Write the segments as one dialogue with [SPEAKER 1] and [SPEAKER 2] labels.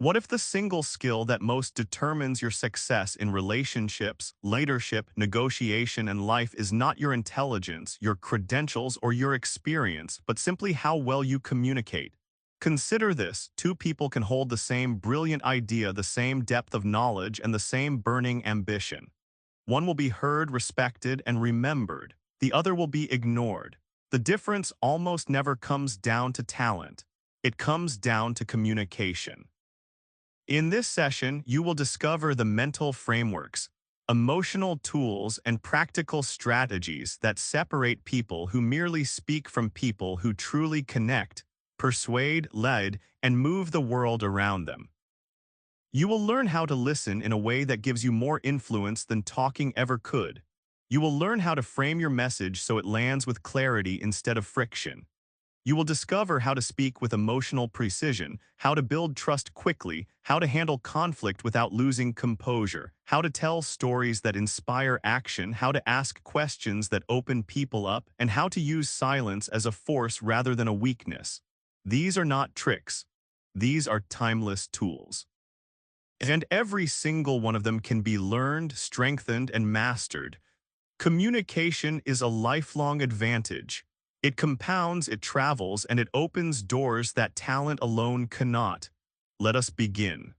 [SPEAKER 1] What if the single skill that most determines your success in relationships, leadership, negotiation, and life is not your intelligence, your credentials, or your experience, but simply how well you communicate? Consider this: two people can hold the same brilliant idea, the same depth of knowledge, and the same burning ambition. One will be heard, respected, and remembered. The other will be ignored. The difference almost never comes down to talent. It comes down to communication. In this session, you will discover the mental frameworks, emotional tools, and practical strategies that separate people who merely speak from people who truly connect, persuade, lead, and move the world around them. You will learn how to listen in a way that gives you more influence than talking ever could. You will learn how to frame your message so it lands with clarity instead of friction. You will discover how to speak with emotional precision, how to build trust quickly, how to handle conflict without losing composure, how to tell stories that inspire action, how to ask questions that open people up, and how to use silence as a force rather than a weakness. These are not tricks. These are timeless tools. And every single one of them can be learned, strengthened, and mastered. Communication is a lifelong advantage. It compounds, it travels, and it opens doors that talent alone cannot. Let us begin.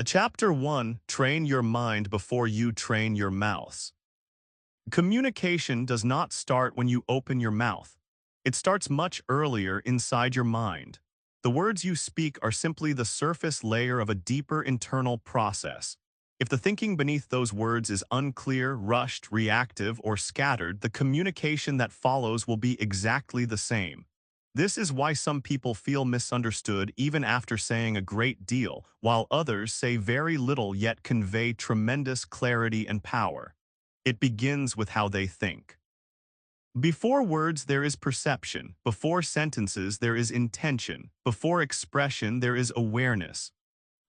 [SPEAKER 1] Chapter 1: Train your mind before you train your mouths. Communication does not start when you open your mouth. It starts much earlier inside your mind. The words you speak are simply the surface layer of a deeper internal process. If the thinking beneath those words is unclear, rushed, reactive, or scattered, the communication that follows will be exactly the same. This is why some people feel misunderstood even after saying a great deal, while others say very little yet convey tremendous clarity and power. It begins with how they think. Before words there is perception, before sentences there is intention, before expression there is awareness.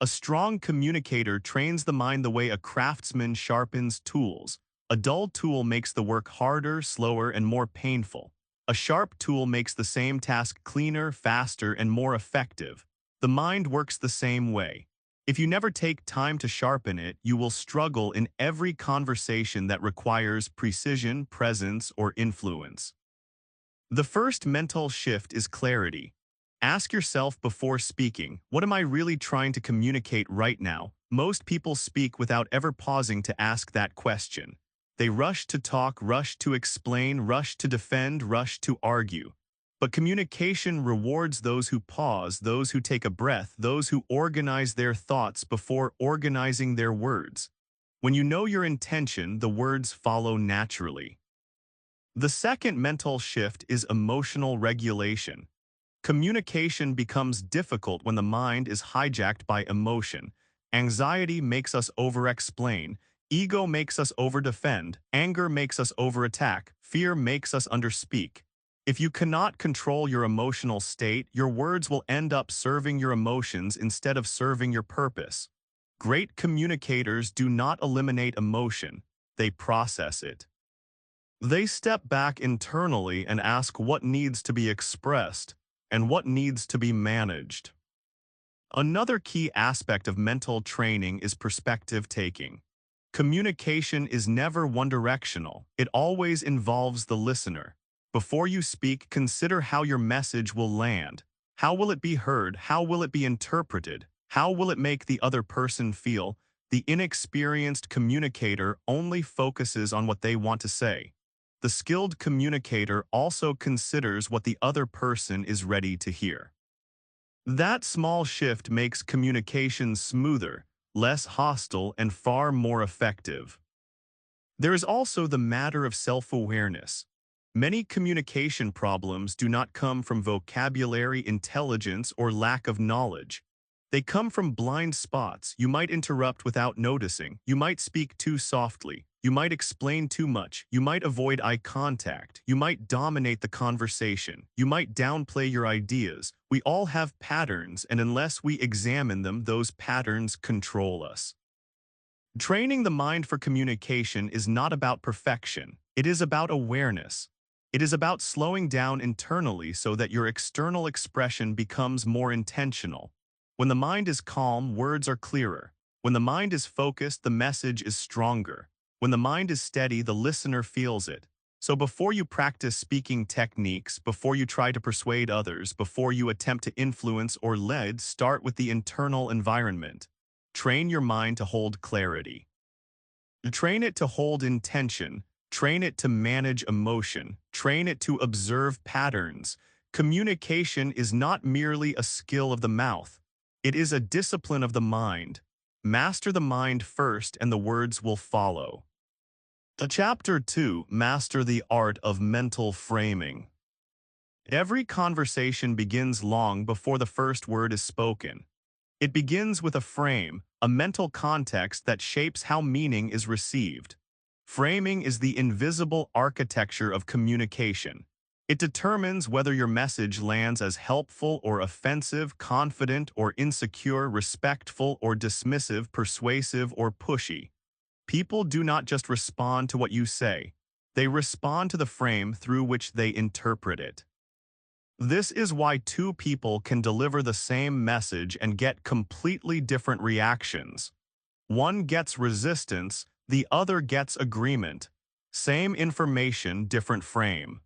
[SPEAKER 1] A strong communicator trains the mind the way a craftsman sharpens tools. A dull tool makes the work harder, slower, and more painful. A sharp tool makes the same task cleaner, faster, and more effective. The mind works the same way. If you never take time to sharpen it, you will struggle in every conversation that requires precision, presence, or influence. The first mental shift is clarity. Ask yourself before speaking, what am I really trying to communicate right now? Most people speak without ever pausing to ask that question. They rush to talk, rush to explain, rush to defend, rush to argue. But communication rewards those who pause, those who take a breath, those who organize their thoughts before organizing their words. When you know your intention, the words follow naturally. The second mental shift is emotional regulation. Communication becomes difficult when the mind is hijacked by emotion. Anxiety makes us over-explain. Ego makes us over-defend. Anger makes us over-attack. Fear makes us underspeak. If you cannot control your emotional state, your words will end up serving your emotions instead of serving your purpose. Great communicators do not eliminate emotion. They process it. They step back internally and ask what needs to be expressed and what needs to be managed. Another key aspect of mental training is perspective taking. Communication is never one-directional. It always involves the listener. Before you speak, consider how your message will land. How will it be heard? How will it be interpreted? How will it make the other person feel? The inexperienced communicator only focuses on what they want to say. The skilled communicator also considers what the other person is ready to hear. That small shift makes communication smoother, less hostile, and far more effective. There is also the matter of self-awareness. Many communication problems do not come from vocabulary, intelligence, or lack of knowledge. They come from blind spots. You might interrupt without noticing. You might speak too softly. You might explain too much. You might avoid eye contact. You might dominate the conversation. You might downplay your ideas. We all have patterns, and unless we examine them, those patterns control us. Training the mind for communication is not about perfection. It is about awareness. It is about slowing down internally so that your external expression becomes more intentional. When the mind is calm, words are clearer. When the mind is focused, the message is stronger. When the mind is steady, the listener feels it. So before you practice speaking techniques, before you try to persuade others, before you attempt to influence or lead, start with the internal environment. Train your mind to hold clarity. Train it to hold intention. Train it to manage emotion. Train it to observe patterns. Communication is not merely a skill of the mouth. It is a discipline of the mind. Master the mind first and the words will follow. Chapter 2, Master the Art of Mental Framing. Every conversation begins long before the first word is spoken. It begins with a frame, a mental context that shapes how meaning is received. Framing is the invisible architecture of communication. It determines whether your message lands as helpful or offensive, confident or insecure, respectful or dismissive, persuasive or pushy. People do not just respond to what you say. They respond to the frame through which they interpret it. This is why two people can deliver the same message and get completely different reactions. One gets resistance, the other gets agreement. Same information, different frame.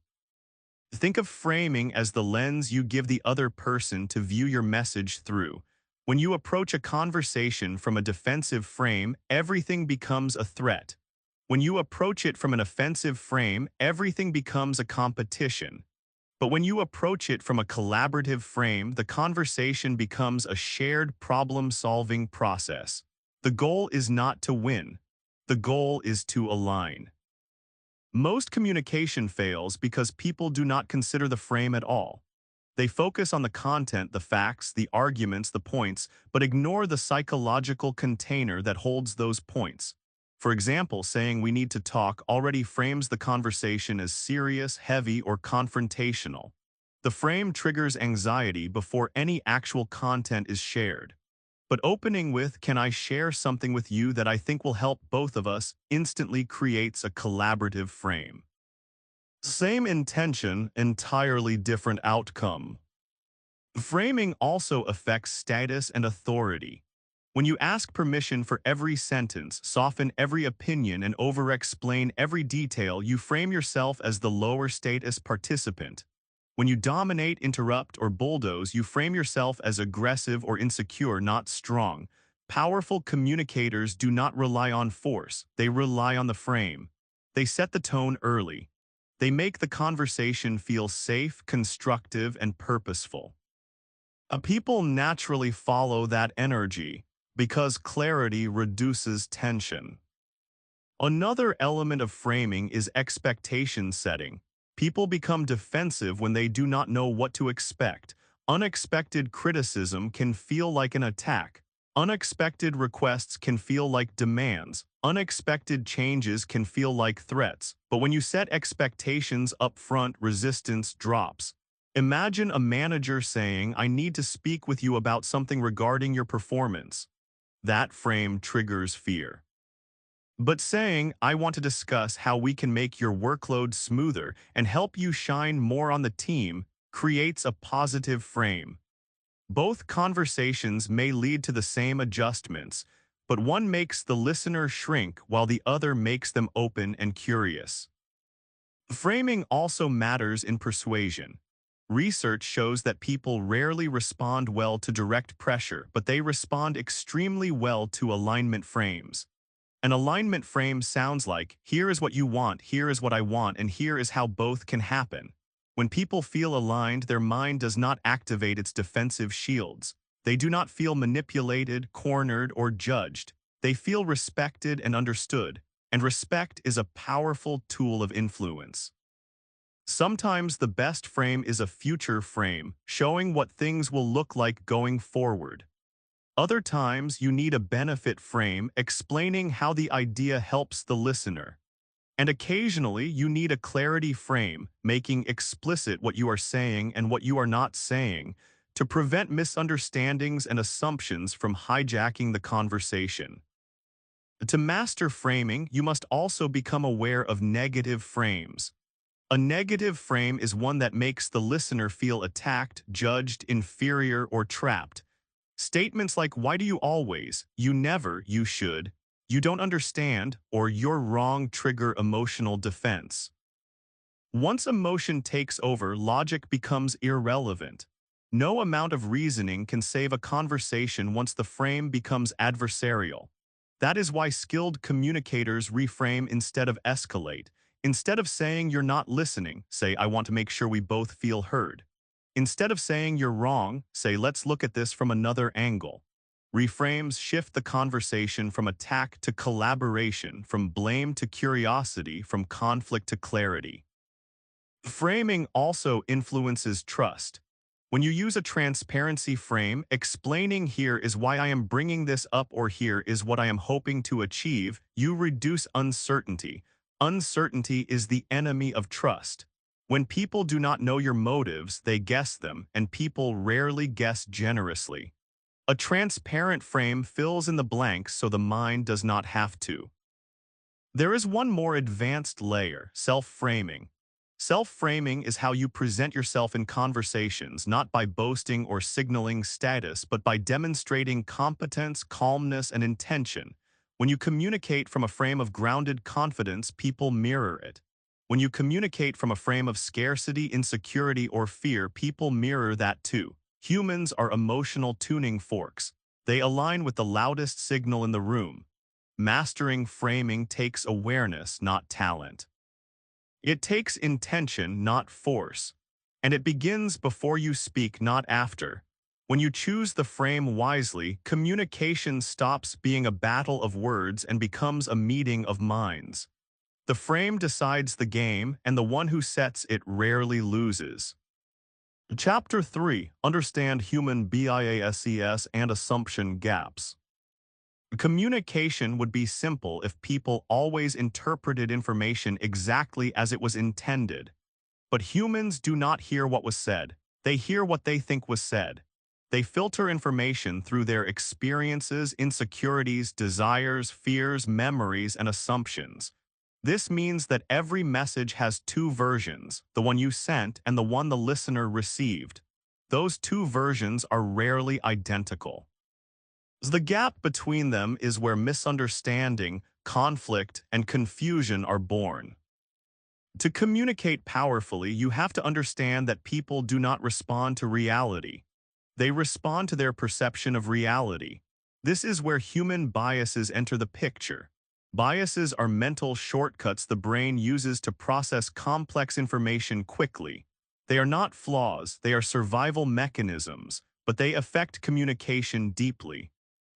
[SPEAKER 1] Think of framing as the lens you give the other person to view your message through. When you approach a conversation from a defensive frame, everything becomes a threat. When you approach it from an offensive frame, everything becomes a competition. But when you approach it from a collaborative frame, the conversation becomes a shared problem-solving process. The goal is not to win. The goal is to align. Most communication fails because people do not consider the frame at all. They focus on the content, the facts, the arguments, the points, but ignore the psychological container that holds those points. For example, saying we need to talk already frames the conversation as serious, heavy, or confrontational. The frame triggers anxiety before any actual content is shared. But opening with, "Can I share something with you that I think will help both of us?" instantly creates a collaborative frame. Same intention, entirely different outcome. Framing also affects status and authority. When you ask permission for every sentence, soften every opinion, and over-explain every detail, you frame yourself as the lower status participant. When you dominate, interrupt, or bulldoze, you frame yourself as aggressive or insecure, not strong. Powerful communicators do not rely on force, they rely on the frame. They set the tone early. They make the conversation feel safe, constructive, and purposeful. People naturally follow that energy because clarity reduces tension. Another element of framing is expectation setting. People become defensive when they do not know what to expect. Unexpected criticism can feel like an attack. Unexpected requests can feel like demands. Unexpected changes can feel like threats. But when you set expectations up front, resistance drops. Imagine a manager saying, "I need to speak with you about something regarding your performance." That frame triggers fear. But saying, "I want to discuss how we can make your workload smoother and help you shine more on the team," creates a positive frame. Both conversations may lead to the same adjustments, but one makes the listener shrink while the other makes them open and curious. Framing also matters in persuasion. Research shows that people rarely respond well to direct pressure, but they respond extremely well to alignment frames. An alignment frame sounds like, "Here is what you want, here is what I want, and here is how both can happen." When people feel aligned, their mind does not activate its defensive shields. They do not feel manipulated, cornered, or judged. They feel respected and understood, and respect is a powerful tool of influence. Sometimes the best frame is a future frame, showing what things will look like going forward. Other times, you need a benefit frame explaining how the idea helps the listener. And occasionally, you need a clarity frame, making explicit what you are saying and what you are not saying, to prevent misunderstandings and assumptions from hijacking the conversation. To master framing, you must also become aware of negative frames. A negative frame is one that makes the listener feel attacked, judged, inferior, or trapped. Statements like, "Why do you always?" "You never," "You should," "You don't understand," or "You're wrong" trigger emotional defense. Once emotion takes over, logic becomes irrelevant. No amount of reasoning can save a conversation once the frame becomes adversarial. That is why skilled communicators reframe instead of escalate. Instead of saying "you're not listening," say "I want to make sure we both feel heard." Instead of saying "you're wrong," say "let's look at this from another angle." Reframes shift the conversation from attack to collaboration, from blame to curiosity, from conflict to clarity. Framing also influences trust. When you use a transparency frame, explaining "here is why I am bringing this up" or "here is what I am hoping to achieve," you reduce uncertainty. Uncertainty is the enemy of trust. When people do not know your motives, they guess them, and people rarely guess generously. A transparent frame fills in the blanks so the mind does not have to. There is one more advanced layer: self-framing. Self-framing is how you present yourself in conversations, not by boasting or signaling status, but by demonstrating competence, calmness, and intention. When you communicate from a frame of grounded confidence, people mirror it. When you communicate from a frame of scarcity, insecurity, or fear, people mirror that too. Humans are emotional tuning forks. They align with the loudest signal in the room. Mastering framing takes awareness, not talent. It takes intention, not force. And it begins before you speak, not after. When you choose the frame wisely, communication stops being a battle of words and becomes a meeting of minds. The frame decides the game, and the one who sets it rarely loses. Chapter 3: Understand Human Biases and Assumption Gaps. Communication would be simple if people always interpreted information exactly as it was intended. But humans do not hear what was said. They hear what they think was said. They filter information through their experiences, insecurities, desires, fears, memories, and assumptions. This means that every message has two versions: the one you sent and the one the listener received. Those two versions are rarely identical. The gap between them is where misunderstanding, conflict, and confusion are born. To communicate powerfully, you have to understand that people do not respond to reality. They respond to their perception of reality. This is where human biases enter the picture. Biases are mental shortcuts the brain uses to process complex information quickly. They are not flaws, they are survival mechanisms, but they affect communication deeply.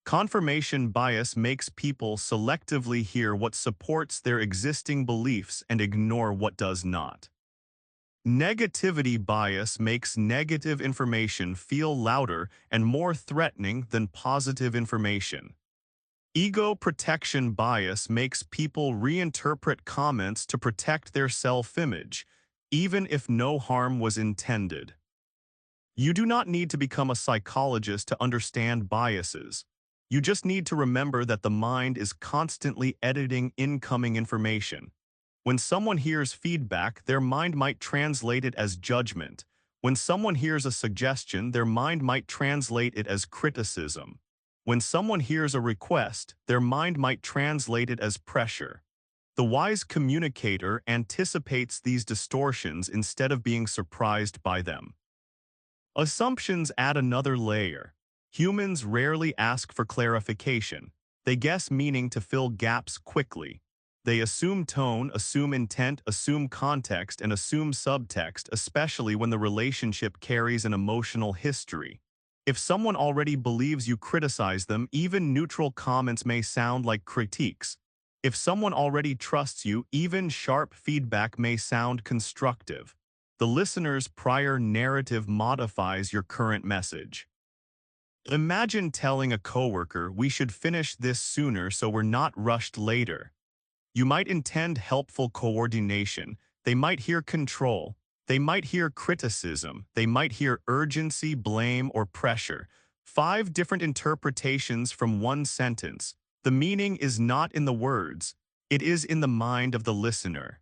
[SPEAKER 1] Confirmation bias makes people selectively hear what supports their existing beliefs and ignore what does not. Negativity bias makes negative information feel louder and more threatening than positive information. Ego protection bias makes people reinterpret comments to protect their self-image, even if no harm was intended. You do not need to become a psychologist to understand biases. You just need to remember that the mind is constantly editing incoming information. When someone hears feedback, their mind might translate it as judgment. When someone hears a suggestion, their mind might translate it as criticism. When someone hears a request, their mind might translate it as pressure. The wise communicator anticipates these distortions instead of being surprised by them. Assumptions add another layer. Humans rarely ask for clarification. They guess meaning to fill gaps quickly. They assume tone, assume intent, assume context, and assume subtext, especially when the relationship carries an emotional history. If someone already believes you criticize them, even neutral comments may sound like critiques. If someone already trusts you, even sharp feedback may sound constructive. The listener's prior narrative modifies your current message. Imagine telling a coworker, "We should finish this sooner so we're not rushed later." You might intend helpful coordination. They might hear control. They might hear criticism. They might hear urgency, blame, or pressure. 5 different interpretations from one sentence. The meaning is not in the words. It is in the mind of the listener.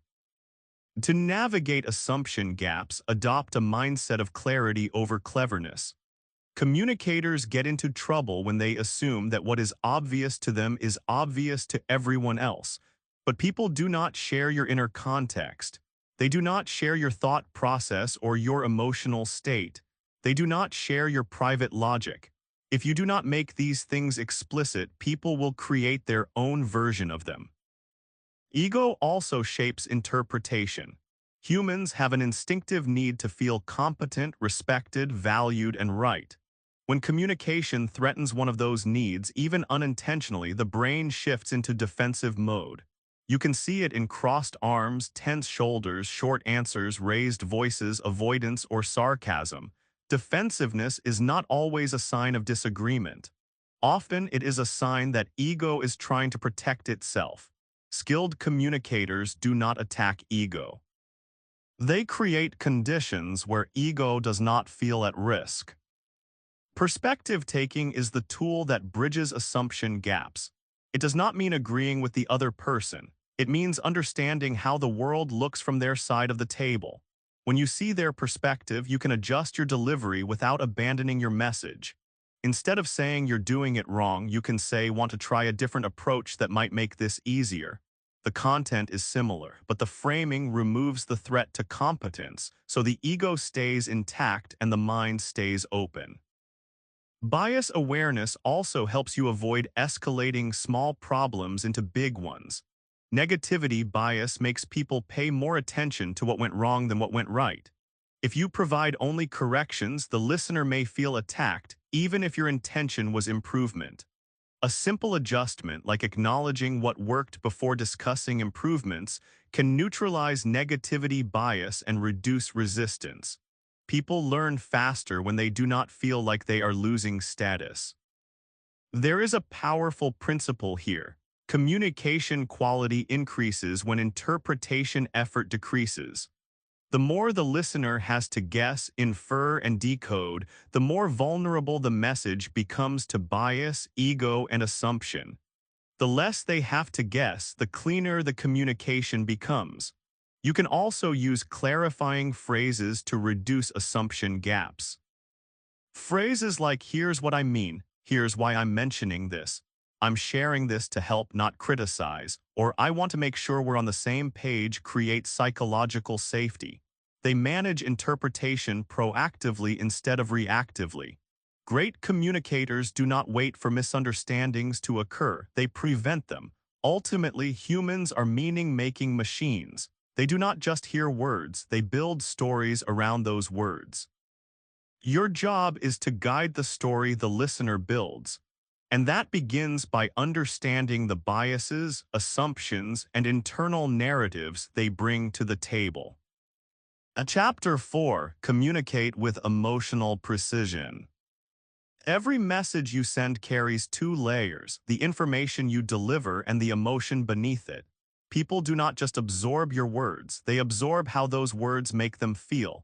[SPEAKER 1] To navigate assumption gaps, adopt a mindset of clarity over cleverness. Communicators get into trouble when they assume that what is obvious to them is obvious to everyone else. But people do not share your inner context. They do not share your thought process or your emotional state. They do not share your private logic. If you do not make these things explicit, people will create their own version of them. Ego also shapes interpretation. Humans have an instinctive need to feel competent, respected, valued, and right. When communication threatens one of those needs, even unintentionally, the brain shifts into defensive mode. You can see it in crossed arms, tense shoulders, short answers, raised voices, avoidance, or sarcasm. Defensiveness is not always a sign of disagreement. Often it is a sign that ego is trying to protect itself. Skilled communicators do not attack ego. They create conditions where ego does not feel at risk. Perspective taking is the tool that bridges assumption gaps. It does not mean agreeing with the other person. It means understanding how the world looks from their side of the table. When you see their perspective, you can adjust your delivery without abandoning your message. Instead of saying you're doing it wrong, you can say, want to try a different approach that might make this easier. The content is similar, but the framing removes the threat to competence, so the ego stays intact and the mind stays open. Bias awareness also helps you avoid escalating small problems into big ones. Negativity bias makes people pay more attention to what went wrong than what went right. If you provide only corrections, the listener may feel attacked, even if your intention was improvement. A simple adjustment, like acknowledging what worked before discussing improvements, can neutralize negativity bias and reduce resistance. People learn faster when they do not feel like they are losing status. There is a powerful principle here. Communication quality increases when interpretation effort decreases. The more the listener has to guess, infer, and decode, the more vulnerable the message becomes to bias, ego, and assumption. The less they have to guess, the cleaner the communication becomes. You can also use clarifying phrases to reduce assumption gaps. Phrases like, here's what I mean, here's why I'm mentioning this, I'm sharing this to help, not criticize, or I want to make sure we're on the same page create psychological safety. They manage interpretation proactively instead of reactively. Great communicators do not wait for misunderstandings to occur, they prevent them. Ultimately, humans are meaning-making machines. They do not just hear words, they build stories around those words. Your job is to guide the story the listener builds, and that begins by understanding the biases, assumptions, and internal narratives they bring to the table. Chapter 4: Communicate with Emotional Precision. Every message you send carries two layers, the information you deliver and the emotion beneath it. People do not just absorb your words, they absorb how those words make them feel.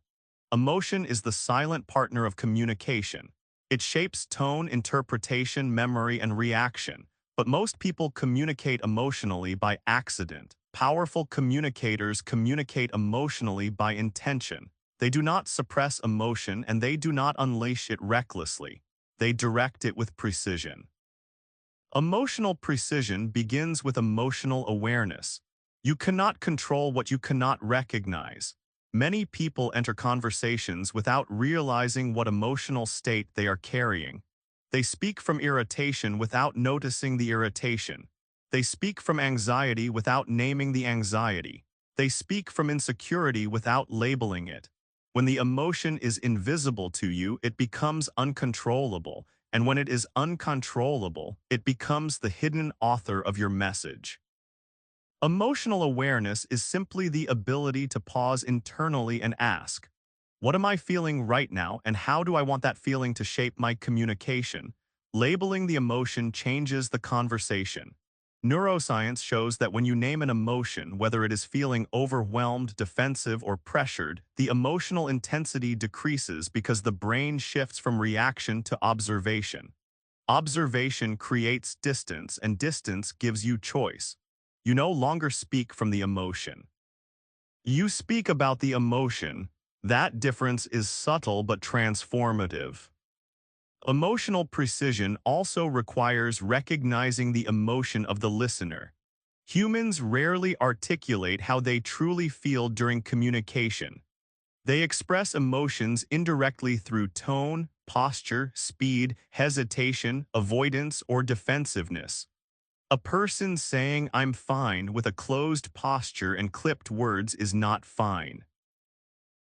[SPEAKER 1] Emotion is the silent partner of communication. It shapes tone, interpretation, memory, and reaction. But most people communicate emotionally by accident. Powerful communicators communicate emotionally by intention. They do not suppress emotion and they do not unleash it recklessly. They direct it with precision. Emotional precision begins with emotional awareness. You cannot control what you cannot recognize. Many people enter conversations without realizing what emotional state they are carrying. They speak from irritation without noticing the irritation. They speak from anxiety without naming the anxiety. They speak from insecurity without labeling it. When the emotion is invisible to you, it becomes uncontrollable. And when it is uncontrollable, it becomes the hidden author of your message. Emotional awareness is simply the ability to pause internally and ask, what am I feeling right now, and how do I want that feeling to shape my communication? Labeling the emotion changes the conversation. Neuroscience shows that when you name an emotion, whether it is feeling overwhelmed, defensive, or pressured, the emotional intensity decreases because the brain shifts from reaction to observation. Observation creates distance, and distance gives you choice. You no longer speak from the emotion. You speak about the emotion. That difference is subtle but transformative. Emotional precision also requires recognizing the emotion of the listener. Humans rarely articulate how they truly feel during communication. They express emotions indirectly through tone, posture, speed, hesitation, avoidance, or defensiveness. A person saying "I'm fine" with a closed posture and clipped words is not fine.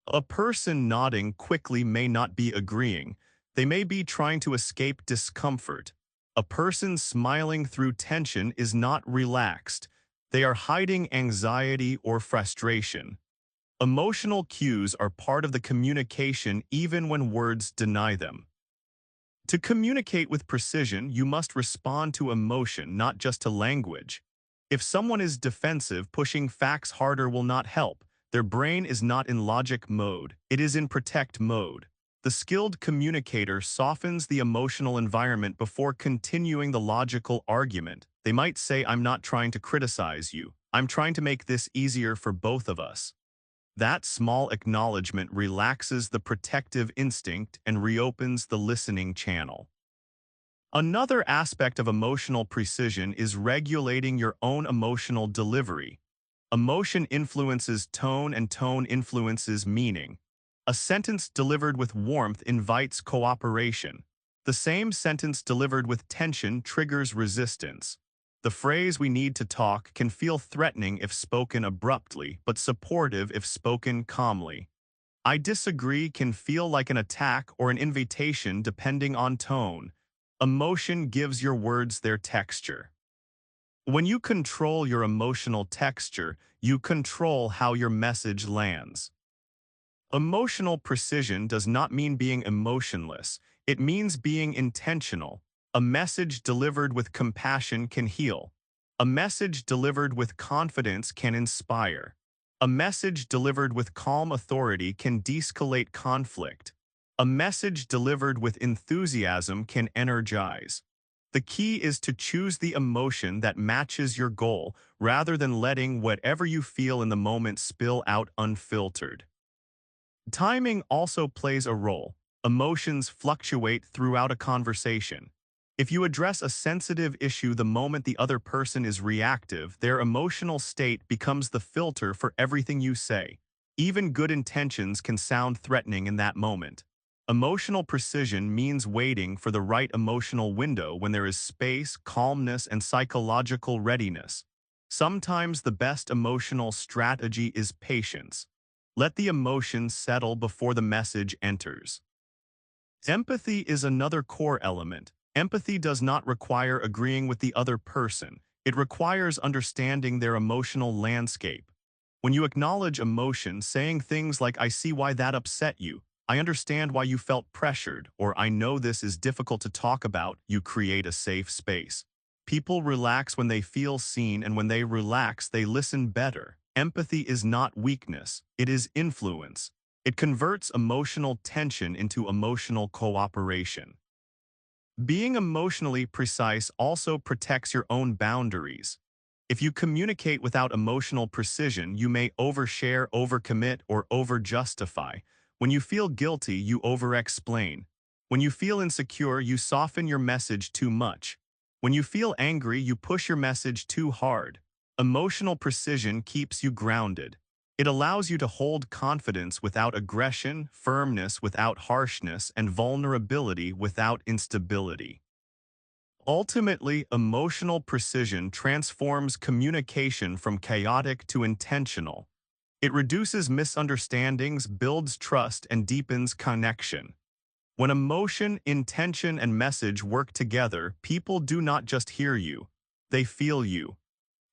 [SPEAKER 1] A person nodding quickly may not be agreeing. They may be trying to escape discomfort. A person smiling through tension is not relaxed. They are hiding anxiety or frustration. Emotional cues are part of the communication even when words deny them. To communicate with precision, you must respond to emotion, not just to language. If someone is defensive, pushing facts harder will not help. Their brain is not in logic mode, it is in protect mode. The skilled communicator softens the emotional environment before continuing the logical argument. They might say, "I'm not trying to criticize you. I'm trying to make this easier for both of us." That small acknowledgement relaxes the protective instinct and reopens the listening channel. Another aspect of emotional precision is regulating your own emotional delivery. Emotion influences tone and tone influences meaning. A sentence delivered with warmth invites cooperation. The same sentence delivered with tension triggers resistance. The phrase "we need to talk" can feel threatening if spoken abruptly, but supportive if spoken calmly. "I disagree" can feel like an attack or an invitation depending on tone. Emotion gives your words their texture. When you control your emotional texture, you control how your message lands. Emotional precision does not mean being emotionless. It means being intentional. A message delivered with compassion can heal. A message delivered with confidence can inspire. A message delivered with calm authority can de-escalate conflict. A message delivered with enthusiasm can energize. The key is to choose the emotion that matches your goal rather than letting whatever you feel in the moment spill out unfiltered. Timing also plays a role. Emotions fluctuate throughout a conversation. If you address a sensitive issue the moment the other person is reactive, their emotional state becomes the filter for everything you say. Even good intentions can sound threatening in that moment. Emotional precision means waiting for the right emotional window when there is space, calmness, and psychological readiness. Sometimes the best emotional strategy is patience. Let the emotions settle before the message enters. Empathy is another core element. Empathy does not require agreeing with the other person. It requires understanding their emotional landscape. When you acknowledge emotion, saying things like "I see why that upset you," "I understand why you felt pressured," or "I know this is difficult to talk about," you create a safe space. People relax when they feel seen, and when they relax, they listen better. Empathy is not weakness, it is influence. It converts emotional tension into emotional cooperation. Being emotionally precise also protects your own boundaries. If you communicate without emotional precision, you may overshare, overcommit, or overjustify. When you feel guilty, you overexplain. When you feel insecure, you soften your message too much. When you feel angry, you push your message too hard. Emotional precision keeps you grounded. It allows you to hold confidence without aggression, firmness without harshness, and vulnerability without instability. Ultimately, emotional precision transforms communication from chaotic to intentional. It reduces misunderstandings, builds trust, and deepens connection. When emotion, intention, and message work together, people do not just hear you, they feel you.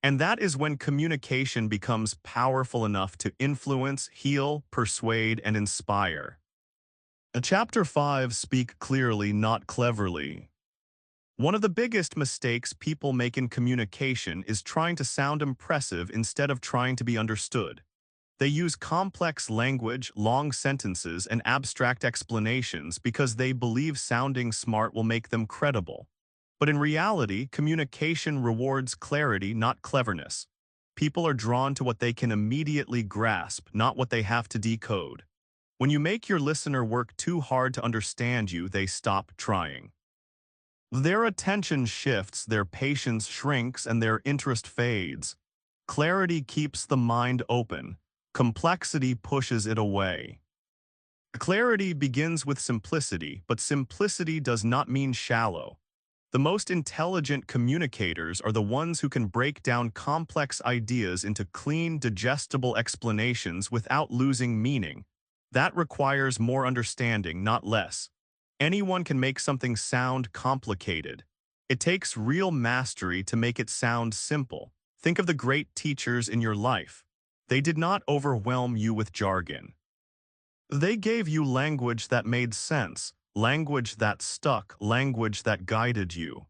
[SPEAKER 1] And that is when communication becomes powerful enough to influence, heal, persuade, and inspire. Chapter 5: Speak clearly, not cleverly. One of the biggest mistakes people make in communication is trying to sound impressive instead of trying to be understood. They use complex language, long sentences, and abstract explanations because they believe sounding smart will make them credible. But in reality, communication rewards clarity, not cleverness. People are drawn to what they can immediately grasp, not what they have to decode. When you make your listener work too hard to understand you, they stop trying. Their attention shifts, their patience shrinks, and their interest fades. Clarity keeps the mind open. Complexity pushes it away. Clarity begins with simplicity, but simplicity does not mean shallow. The most intelligent communicators are the ones who can break down complex ideas into clean, digestible explanations without losing meaning. That requires more understanding, not less. Anyone can make something sound complicated. It takes real mastery to make it sound simple. Think of the great teachers in your life. They did not overwhelm you with jargon. They gave you language that made sense, language that stuck, language that guided you.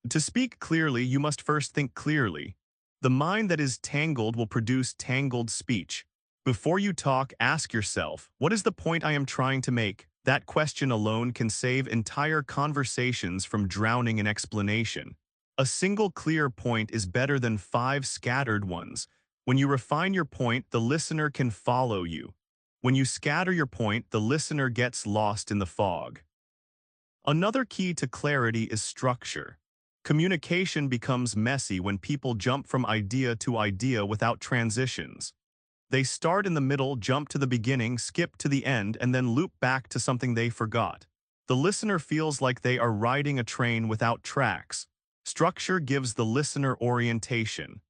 [SPEAKER 1] To speak clearly, you must first think clearly. The mind that is tangled will produce tangled speech. Before you talk, ask yourself, what is the point I am trying to make? That question alone can save entire conversations from drowning in explanation. A single clear point is better than 5 scattered ones. When you refine your point, the listener can follow you. When you scatter your point, the listener gets lost in the fog. Another key to clarity is structure. Communication becomes messy when people jump from idea to idea without transitions. They start in the middle, jump to the beginning, skip to the end, and then loop back to something they forgot. The listener feels like they are riding a train without tracks. Structure gives the listener orientation.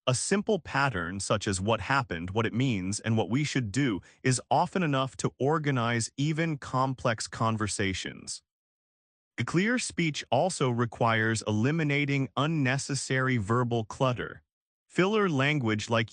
[SPEAKER 1] A simple pattern, such as what happened, what it means, and what we should do, is often enough to organize even complex conversations. A clear speech also requires eliminating unnecessary verbal clutter. Filler language like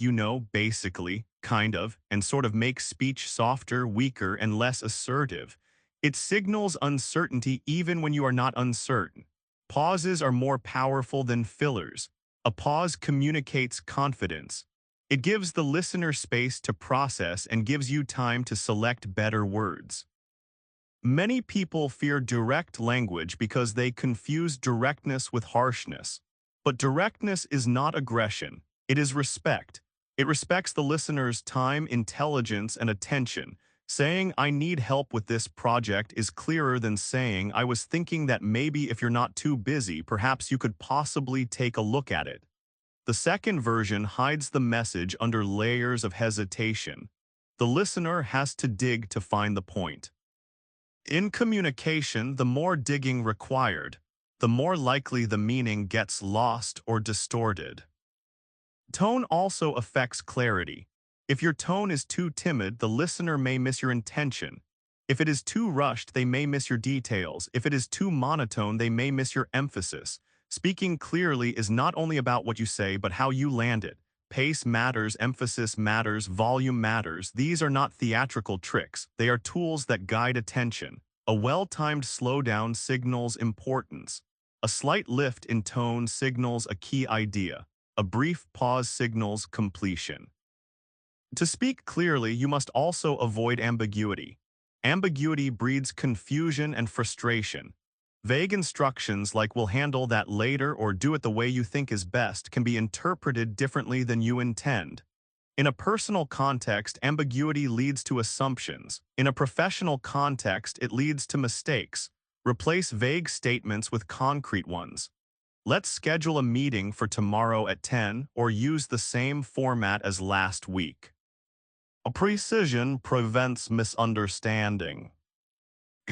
[SPEAKER 1] basically, kind of, and sort of makes speech softer, weaker, and less assertive. It signals uncertainty even when you are not uncertain. Pauses are more powerful than fillers. A pause communicates confidence. It gives the listener space to process and gives you time to select better words. Many people fear direct language because they confuse directness with harshness. But directness is not aggression. It is respect. It respects the listener's time, intelligence, and attention. Saying, I need help with this project is clearer than saying, I was thinking that maybe if you're not too busy, perhaps you could possibly take a look at it. The second version hides the message under layers of hesitation. The listener has to dig to find the point. In communication, the more digging required, the more likely the meaning gets lost or distorted. Tone also affects clarity. If your tone is too timid, the listener may miss your intention. If it is too rushed, they may miss your details. If it is too monotone, they may miss your emphasis. Speaking clearly is not only about what you say, but how you land it. Pace matters, emphasis matters, volume matters. These are not theatrical tricks. They are tools that guide attention. A well-timed slowdown signals importance. A slight lift in tone signals a key idea. A brief pause signals completion. To speak clearly, you must also avoid ambiguity. Ambiguity breeds confusion and frustration. Vague instructions like "we'll handle that later" or "do it the way you think is best" can be interpreted differently than you intend. In a personal context, ambiguity leads to assumptions. In a professional context, it leads to mistakes. Replace vague statements with concrete ones. Let's schedule a meeting for tomorrow at 10 or use the same format as last week. Precision prevents misunderstanding.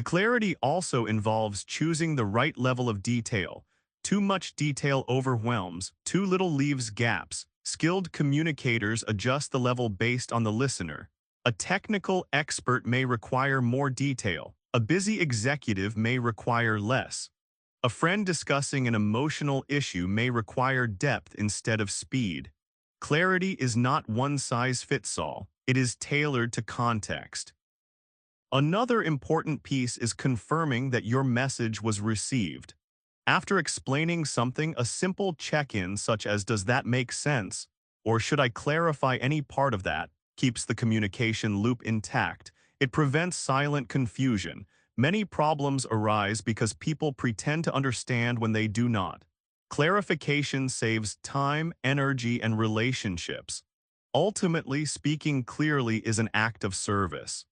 [SPEAKER 1] Clarity also involves choosing the right level of detail. Too much detail overwhelms, too little leaves gaps. Skilled communicators adjust the level based on the listener. A technical expert may require more detail. A busy executive may require less. A friend discussing an emotional issue may require depth instead of speed. Clarity is not one-size-fits-all. It is tailored to context. Another important piece is confirming that your message was received. After explaining something, a simple check-in such as "does that make sense?" or "should I clarify any part of that?" keeps the communication loop intact. It prevents silent confusion. Many problems arise because people pretend to understand when they do not. Clarification saves time, energy, and relationships. Ultimately, speaking clearly is an act of service.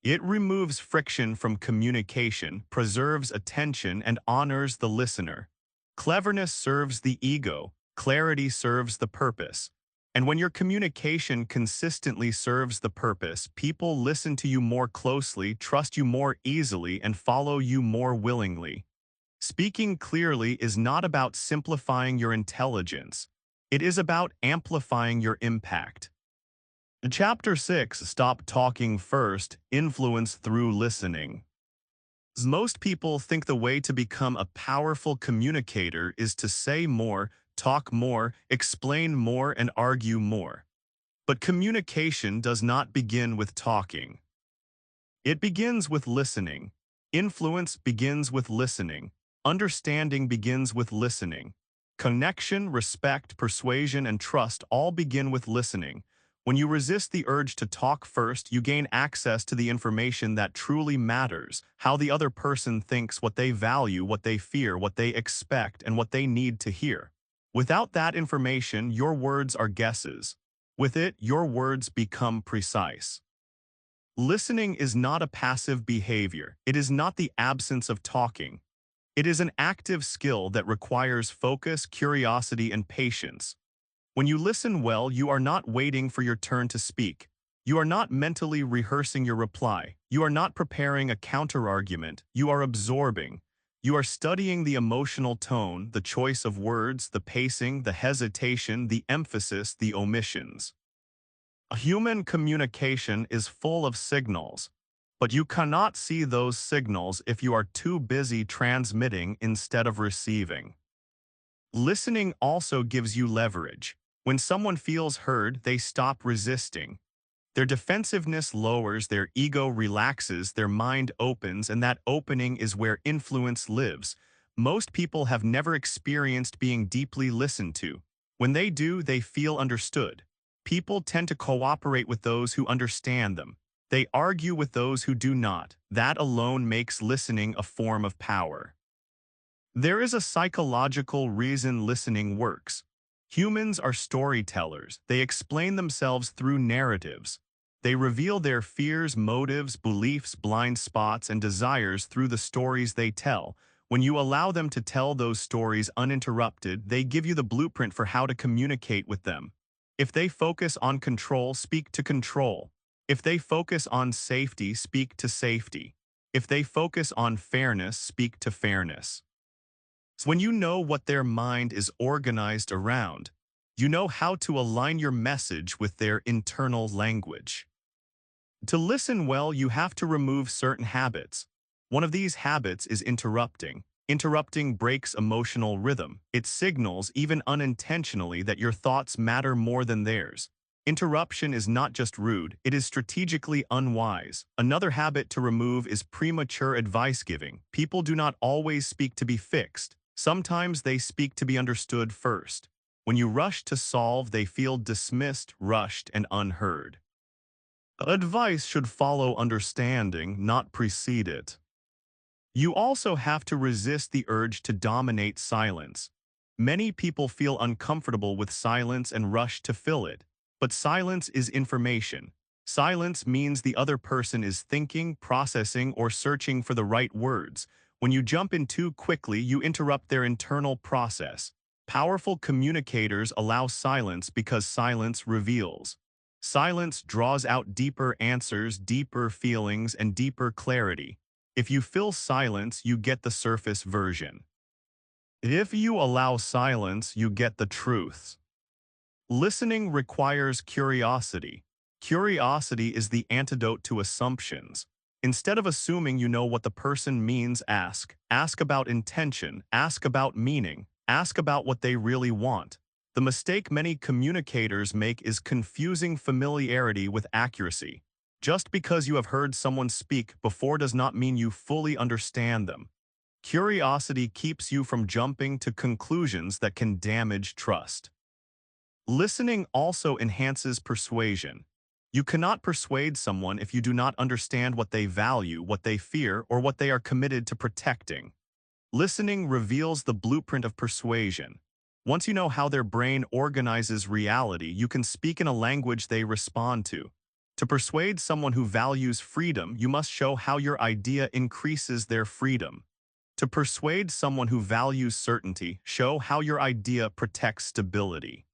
[SPEAKER 1] It removes friction from communication, preserves attention, and honors the listener. Cleverness serves the ego, clarity serves the purpose. And when your communication consistently serves the purpose, people listen to you more closely, trust you more easily, and follow you more willingly. Speaking clearly is not about simplifying your intelligence. It is about amplifying your impact. Chapter 6, Stop Talking First, Influence Through Listening. Most people think the way to become a powerful communicator is to say more, talk more, explain more, and argue more. But communication does not begin with talking. It begins with listening. Influence begins with listening. Understanding begins with listening. Connection, respect, persuasion, and trust all begin with listening. When you resist the urge to talk first, you gain access to the information that truly matters, how the other person thinks, what they value, what they fear, what they expect, and what they need to hear. Without that information, your words are guesses. With it, your words become precise. Listening is not a passive behavior. It is not the absence of talking. It is an active skill that requires focus, curiosity, and patience. When you listen well, you are not waiting for your turn to speak. You are not mentally rehearsing your reply. You are not preparing a counterargument. You are absorbing. You are studying the emotional tone, the choice of words, the pacing, the hesitation, the emphasis, the omissions. Human communication is full of signals, but you cannot see those signals if you are too busy transmitting instead of receiving. Listening also gives you leverage. When someone feels heard, they stop resisting. Their defensiveness lowers, their ego relaxes, their mind opens, and that opening is where influence lives. Most people have never experienced being deeply listened to. When they do, they feel understood. People tend to cooperate with those who understand them. They argue with those who do not. That alone makes listening a form of power. There is a psychological reason listening works. Humans are storytellers. They explain themselves through narratives. They reveal their fears, motives, beliefs, blind spots, and desires through the stories they tell. When you allow them to tell those stories uninterrupted, they give you the blueprint for how to communicate with them. If they focus on control, speak to control. If they focus on safety, speak to safety. If they focus on fairness, speak to fairness. So when you know what their mind is organized around, you know how to align your message with their internal language. To listen well, you have to remove certain habits. One of these habits is interrupting. Interrupting breaks emotional rhythm. It signals, even unintentionally, that your thoughts matter more than theirs. Interruption is not just rude, it is strategically unwise. Another habit to remove is premature advice giving. People do not always speak to be fixed. Sometimes they speak to be understood first. When you rush to solve, they feel dismissed, rushed, and unheard. Advice should follow understanding, not precede it. You also have to resist the urge to dominate silence. Many people feel uncomfortable with silence and rush to fill it. But silence is information. Silence means the other person is thinking, processing, or searching for the right words. When you jump in too quickly, you interrupt their internal process. Powerful communicators allow silence because silence reveals. Silence draws out deeper answers, deeper feelings, and deeper clarity. If you fill silence, you get the surface version. If you allow silence, you get the truth. Listening requires curiosity. Curiosity is the antidote to assumptions. Instead of assuming you know what the person means, ask. Ask about intention. Ask about meaning. Ask about what they really want. The mistake many communicators make is confusing familiarity with accuracy. Just because you have heard someone speak before does not mean you fully understand them. Curiosity keeps you from jumping to conclusions that can damage trust. Listening also enhances persuasion. You cannot persuade someone if you do not understand what they value, what they fear, or what they are committed to protecting. Listening reveals the blueprint of persuasion. Once you know how their brain organizes reality, you can speak in a language they respond to. To persuade someone who values freedom, you must show how your idea increases their freedom. To persuade someone who values certainty, show how your idea protects stability.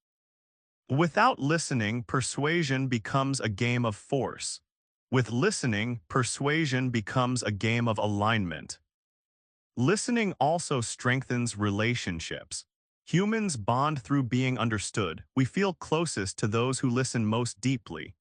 [SPEAKER 1] Without listening, persuasion becomes a game of force. With listening, persuasion becomes a game of alignment. Listening also strengthens relationships. Humans bond through being understood. We feel closest to those who listen most deeply.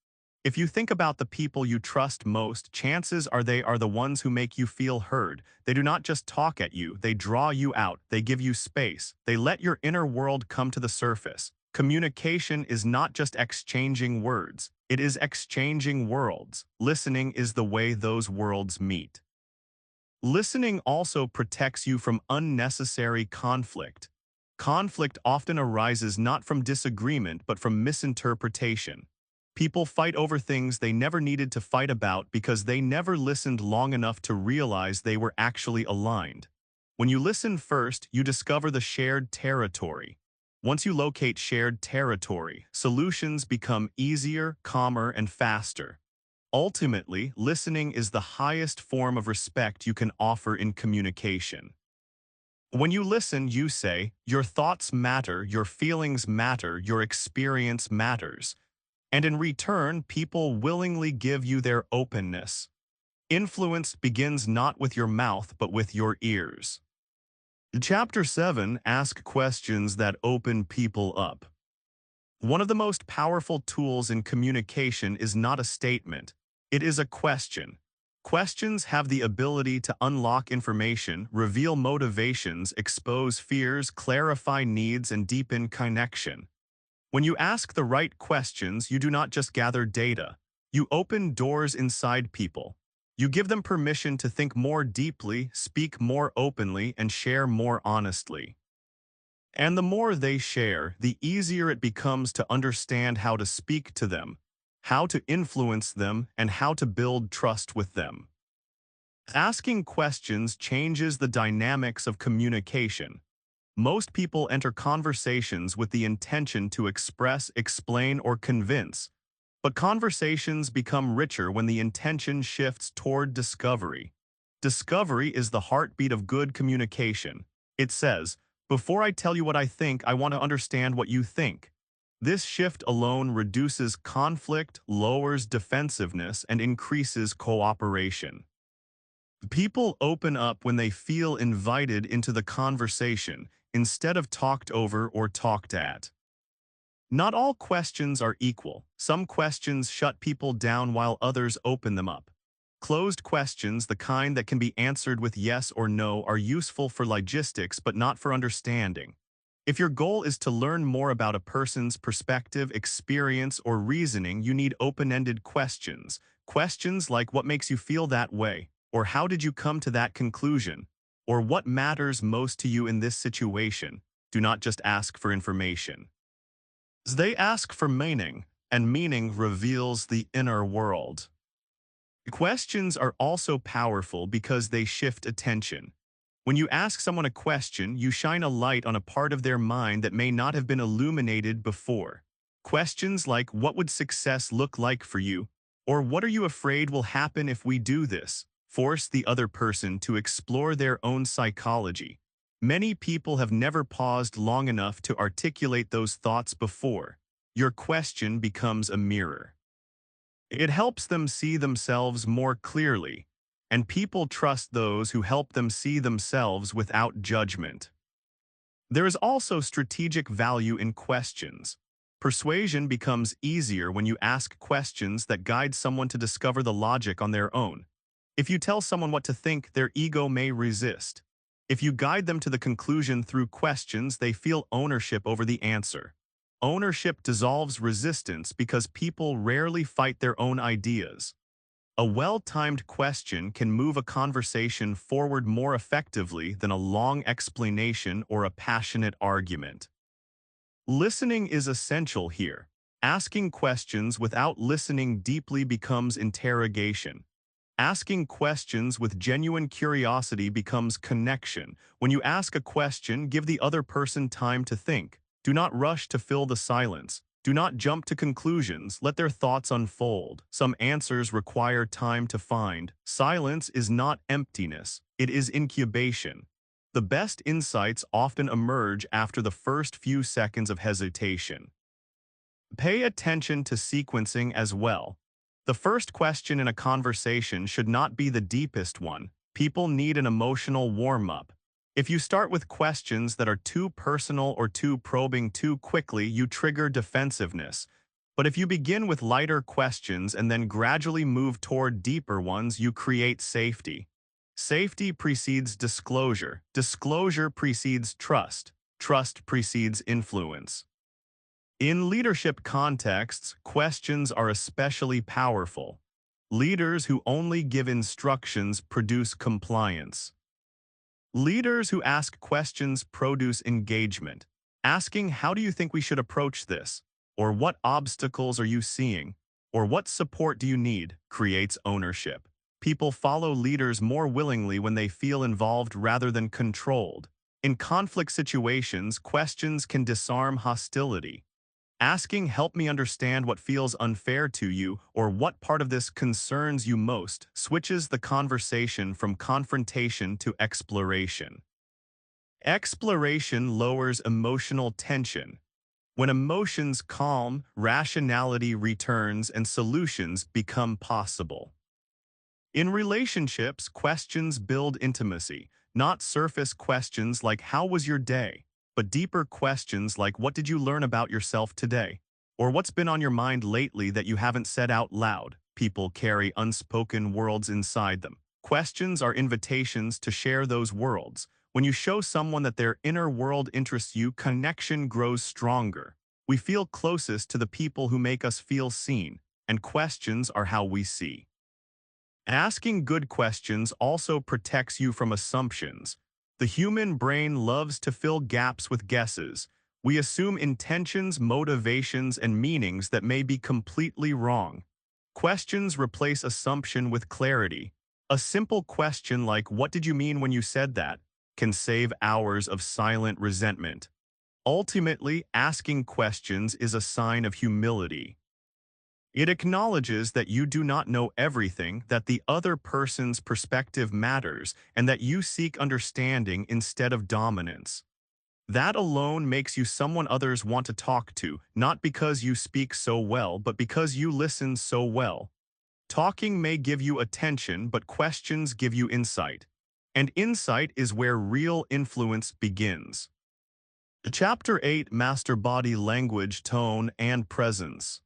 [SPEAKER 1] If you think about the people you trust most, chances are they are the ones who make you feel heard. They do not just talk at you, they draw you out, they give you space, they let your inner world come to the surface. Communication is not just exchanging words, it is exchanging worlds. Listening is the way those worlds meet. Listening also protects you from unnecessary conflict. Conflict often arises not from disagreement but from misinterpretation. People fight over things they never needed to fight about because they never listened long enough to realize they were actually aligned. When you listen first, you discover the shared territory. Once you locate shared territory, solutions become easier, calmer, and faster. Ultimately, listening is the highest form of respect you can offer in communication. When you listen, you say, your thoughts matter, your feelings matter, your experience matters. And in return, people willingly give you their openness. Influence begins not with your mouth, but with your ears. Chapter 7, Ask questions that open people up. One of the most powerful tools in communication is not a statement. It is a question. Questions have the ability to unlock information, reveal motivations, expose fears, clarify needs, and deepen connection. When you ask the right questions, you do not just gather data. You open doors inside people. You give them permission to think more deeply, speak more openly, and share more honestly. And the more they share, the easier it becomes to understand how to speak to them, how to influence them, and how to build trust with them. Asking questions changes the dynamics of communication. Most people enter conversations with the intention to express, explain, or convince, but conversations become richer when the intention shifts toward discovery. Discovery is the heartbeat of good communication. It says, before I tell you what I think, I want to understand what you think. This shift alone reduces conflict, lowers defensiveness, and increases cooperation. People open up when they feel invited into the conversation, instead of talked over or talked at. Not all questions are equal. Some questions shut people down while others open them up. Closed questions, the kind that can be answered with yes or no, are useful for logistics but not for understanding. If your goal is to learn more about a person's perspective, experience, or reasoning, you need open-ended questions. Questions like what makes you feel that way, or how did you come to that conclusion, or what matters most to you in this situation. Do not just ask for information. They ask for meaning, and meaning reveals the inner world. Questions are also powerful because they shift attention. When you ask someone a question, you shine a light on a part of their mind that may not have been illuminated before. Questions like, what would success look like for you? Or what are you afraid will happen if we do this? Force the other person to explore their own psychology. Many people have never paused long enough to articulate those thoughts before. Your question becomes a mirror. It helps them see themselves more clearly, and people trust those who help them see themselves without judgment. There is also strategic value in questions. Persuasion becomes easier when you ask questions that guide someone to discover the logic on their own. If you tell someone what to think, their ego may resist. If you guide them to the conclusion through questions, they feel ownership over the answer. Ownership dissolves resistance because people rarely fight their own ideas. A well-timed question can move a conversation forward more effectively than a long explanation or a passionate argument. Listening is essential here. Asking questions without listening deeply becomes interrogation. Asking questions with genuine curiosity becomes connection. When you ask a question, give the other person time to think. Do not rush to fill the silence. Do not jump to conclusions, let their thoughts unfold. Some answers require time to find. Silence is not emptiness, it is incubation. The best insights often emerge after the first few seconds of hesitation. Pay attention to sequencing as well. The first question in a conversation should not be the deepest one. People need an emotional warm-up. If you start with questions that are too personal or too probing too quickly, you trigger defensiveness. But if you begin with lighter questions and then gradually move toward deeper ones, you create safety. Safety precedes disclosure. Disclosure precedes trust. Trust precedes influence. In leadership contexts, questions are especially powerful. Leaders who only give instructions produce compliance. Leaders who ask questions produce engagement. Asking, "How do you think we should approach this?" or "What obstacles are you seeing?" or "What support do you need?" creates ownership. People follow leaders more willingly when they feel involved rather than controlled. In conflict situations, questions can disarm hostility. Asking, "Help me understand what feels unfair to you," or "What part of this concerns you most," switches the conversation from confrontation to exploration. Exploration lowers emotional tension. When emotions calm, rationality returns and solutions become possible. In relationships, questions build intimacy, not surface questions like "How was your day?" but deeper questions like "What did you learn about yourself today?" or "What's been on your mind lately that you haven't said out loud?" People carry unspoken worlds inside them. Questions are invitations to share those worlds. When you show someone that their inner world interests you, connection grows stronger. We feel closest to the people who make us feel seen, and questions are how we see. Asking good questions also protects you from assumptions. The human brain loves to fill gaps with guesses. We assume intentions, motivations, and meanings that may be completely wrong. Questions replace assumption with clarity. A simple question like "What did you mean when you said that?" can save hours of silent resentment. Ultimately, asking questions is a sign of humility. It acknowledges that you do not know everything, that the other person's perspective matters, and that you seek understanding instead of dominance. That alone makes you someone others want to talk to, not because you speak so well, but because you listen so well. Talking may give you attention, but questions give you insight. And insight is where real influence begins. Chapter 8: Master Body Language, Tone, and Presence.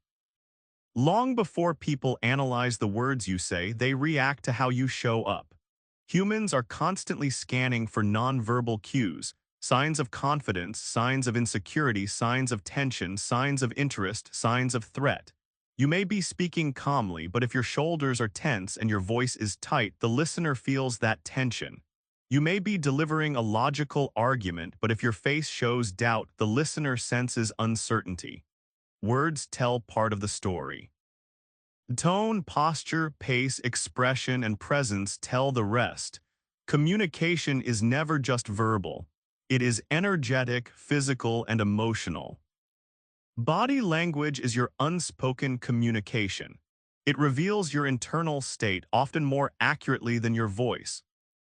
[SPEAKER 1] Long before people analyze the words you say, they react to how you show up. Humans are constantly scanning for nonverbal cues, signs of confidence, signs of insecurity, signs of tension, signs of interest, signs of threat. You may be speaking calmly, but if your shoulders are tense and your voice is tight, the listener feels that tension. You may be delivering a logical argument, but if your face shows doubt, the listener senses uncertainty. Words tell part of the story. Tone, posture, pace, expression, and presence tell the rest. Communication is never just verbal. It is energetic, physical, and emotional. Body language is your unspoken communication. It reveals your internal state often more accurately than your voice.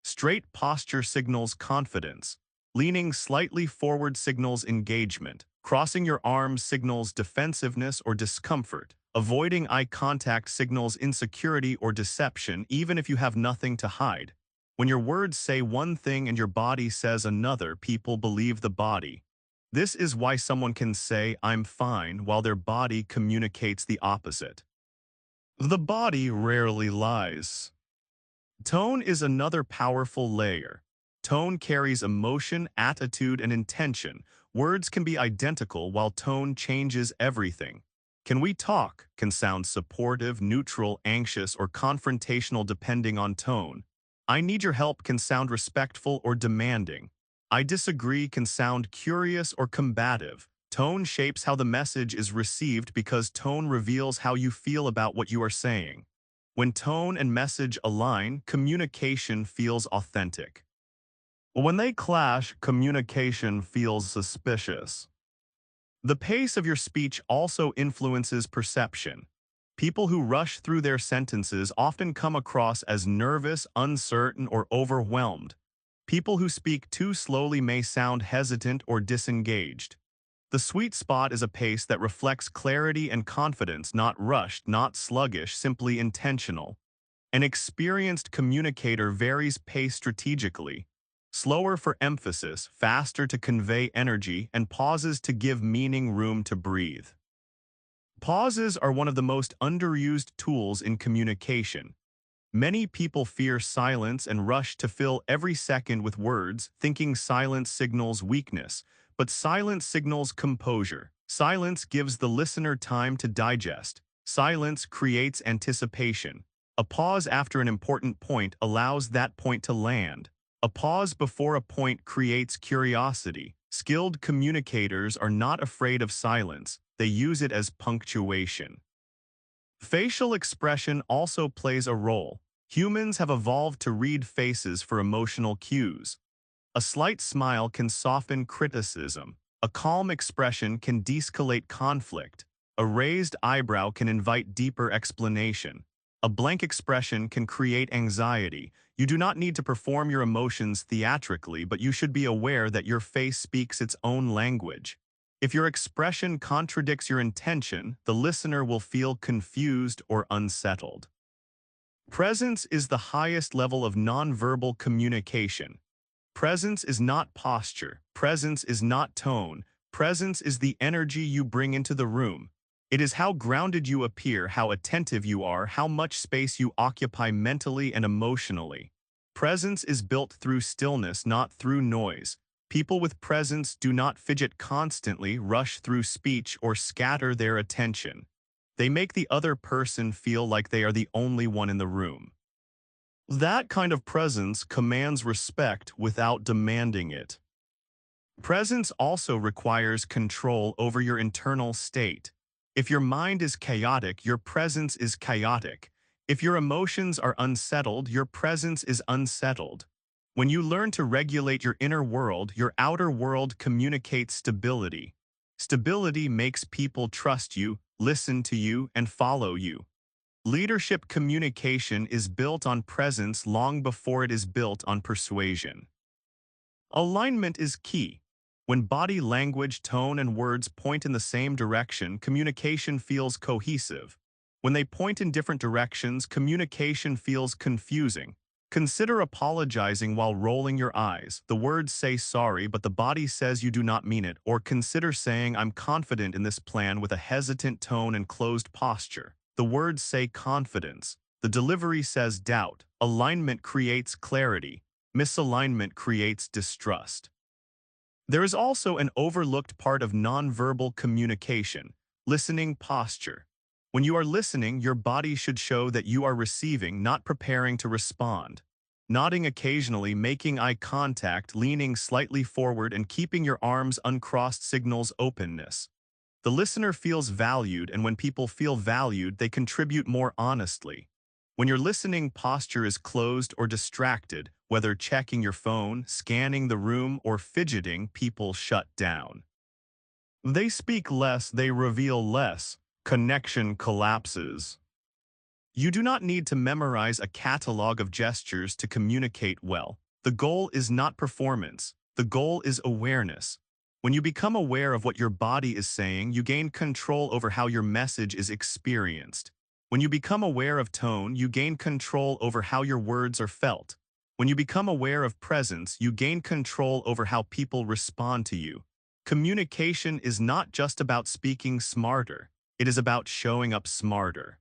[SPEAKER 1] Straight posture signals confidence. Leaning slightly forward signals engagement. Crossing your arms signals defensiveness or discomfort. Avoiding eye contact signals insecurity or deception, even if you have nothing to hide. When your words say one thing and your body says another, people believe the body. This is why someone can say, "I'm fine," while their body communicates the opposite. The body rarely lies. Tone is another powerful layer. Tone carries emotion, attitude, and intention. Words can be identical while tone changes everything. "Can we talk?" can sound supportive, neutral, anxious, or confrontational depending on tone. "I need your help" can sound respectful or demanding. "I disagree" can sound curious or combative. Tone shapes how the message is received because tone reveals how you feel about what you are saying. When tone and message align, communication feels authentic. When they clash, communication feels suspicious. The pace of your speech also influences perception. People who rush through their sentences often come across as nervous, uncertain, or overwhelmed. People who speak too slowly may sound hesitant or disengaged. The sweet spot is a pace that reflects clarity and confidence, not rushed, not sluggish, simply intentional. An experienced communicator varies pace strategically, slower for emphasis, faster to convey energy, and pauses to give meaning room to breathe. Pauses are one of the most underused tools in communication. Many people fear silence and rush to fill every second with words, thinking silence signals weakness, but silence signals composure. Silence gives the listener time to digest. Silence creates anticipation. A pause after an important point allows that point to land. A pause before a point creates curiosity. Skilled communicators are not afraid of silence. They use it as punctuation. Facial expression also plays a role. Humans have evolved to read faces for emotional cues. A slight smile can soften criticism. A calm expression can de-escalate conflict. A raised eyebrow can invite deeper explanation. A blank expression can create anxiety. You do not need to perform your emotions theatrically, but you should be aware that your face speaks its own language. If your expression contradicts your intention, the listener will feel confused or unsettled. Presence is the highest level of nonverbal communication. Presence is not posture. Presence is not tone. Presence is the energy you bring into the room. It is how grounded you appear, how attentive you are, how much space you occupy mentally and emotionally. Presence is built through stillness, not through noise. People with presence do not fidget constantly, rush through speech, or scatter their attention. They make the other person feel like they are the only one in the room. That kind of presence commands respect without demanding it. Presence also requires control over your internal state. If your mind is chaotic, your presence is chaotic. If your emotions are unsettled, your presence is unsettled. When you learn to regulate your inner world, your outer world communicates stability. Stability makes people trust you, listen to you, and follow you. Leadership communication is built on presence long before it is built on persuasion. Alignment is key. When body language, tone, and words point in the same direction, communication feels cohesive. When they point in different directions, communication feels confusing. Consider apologizing while rolling your eyes. The words say sorry, but the body says you do not mean it. Or consider saying I'm confident in this plan with a hesitant tone and closed posture. The words say confidence. The delivery says doubt. Alignment creates clarity. Misalignment creates distrust. There is also an overlooked part of nonverbal communication, listening posture. When you are listening, your body should show that you are receiving, not preparing to respond. Nodding occasionally, making eye contact, leaning slightly forward, and keeping your arms uncrossed signals openness. The listener feels valued, and when people feel valued, they contribute more honestly. When your listening posture is closed or distracted, whether checking your phone, scanning the room, or fidgeting, people shut down. They speak less, they reveal less. Connection collapses. You do not need to memorize a catalog of gestures to communicate well. The goal is not performance. The goal is awareness. When you become aware of what your body is saying, you gain control over how your message is experienced. When you become aware of tone, you gain control over how your words are felt. When you become aware of presence, you gain control over how people respond to you. Communication is not just about speaking smarter. It is about showing up smarter.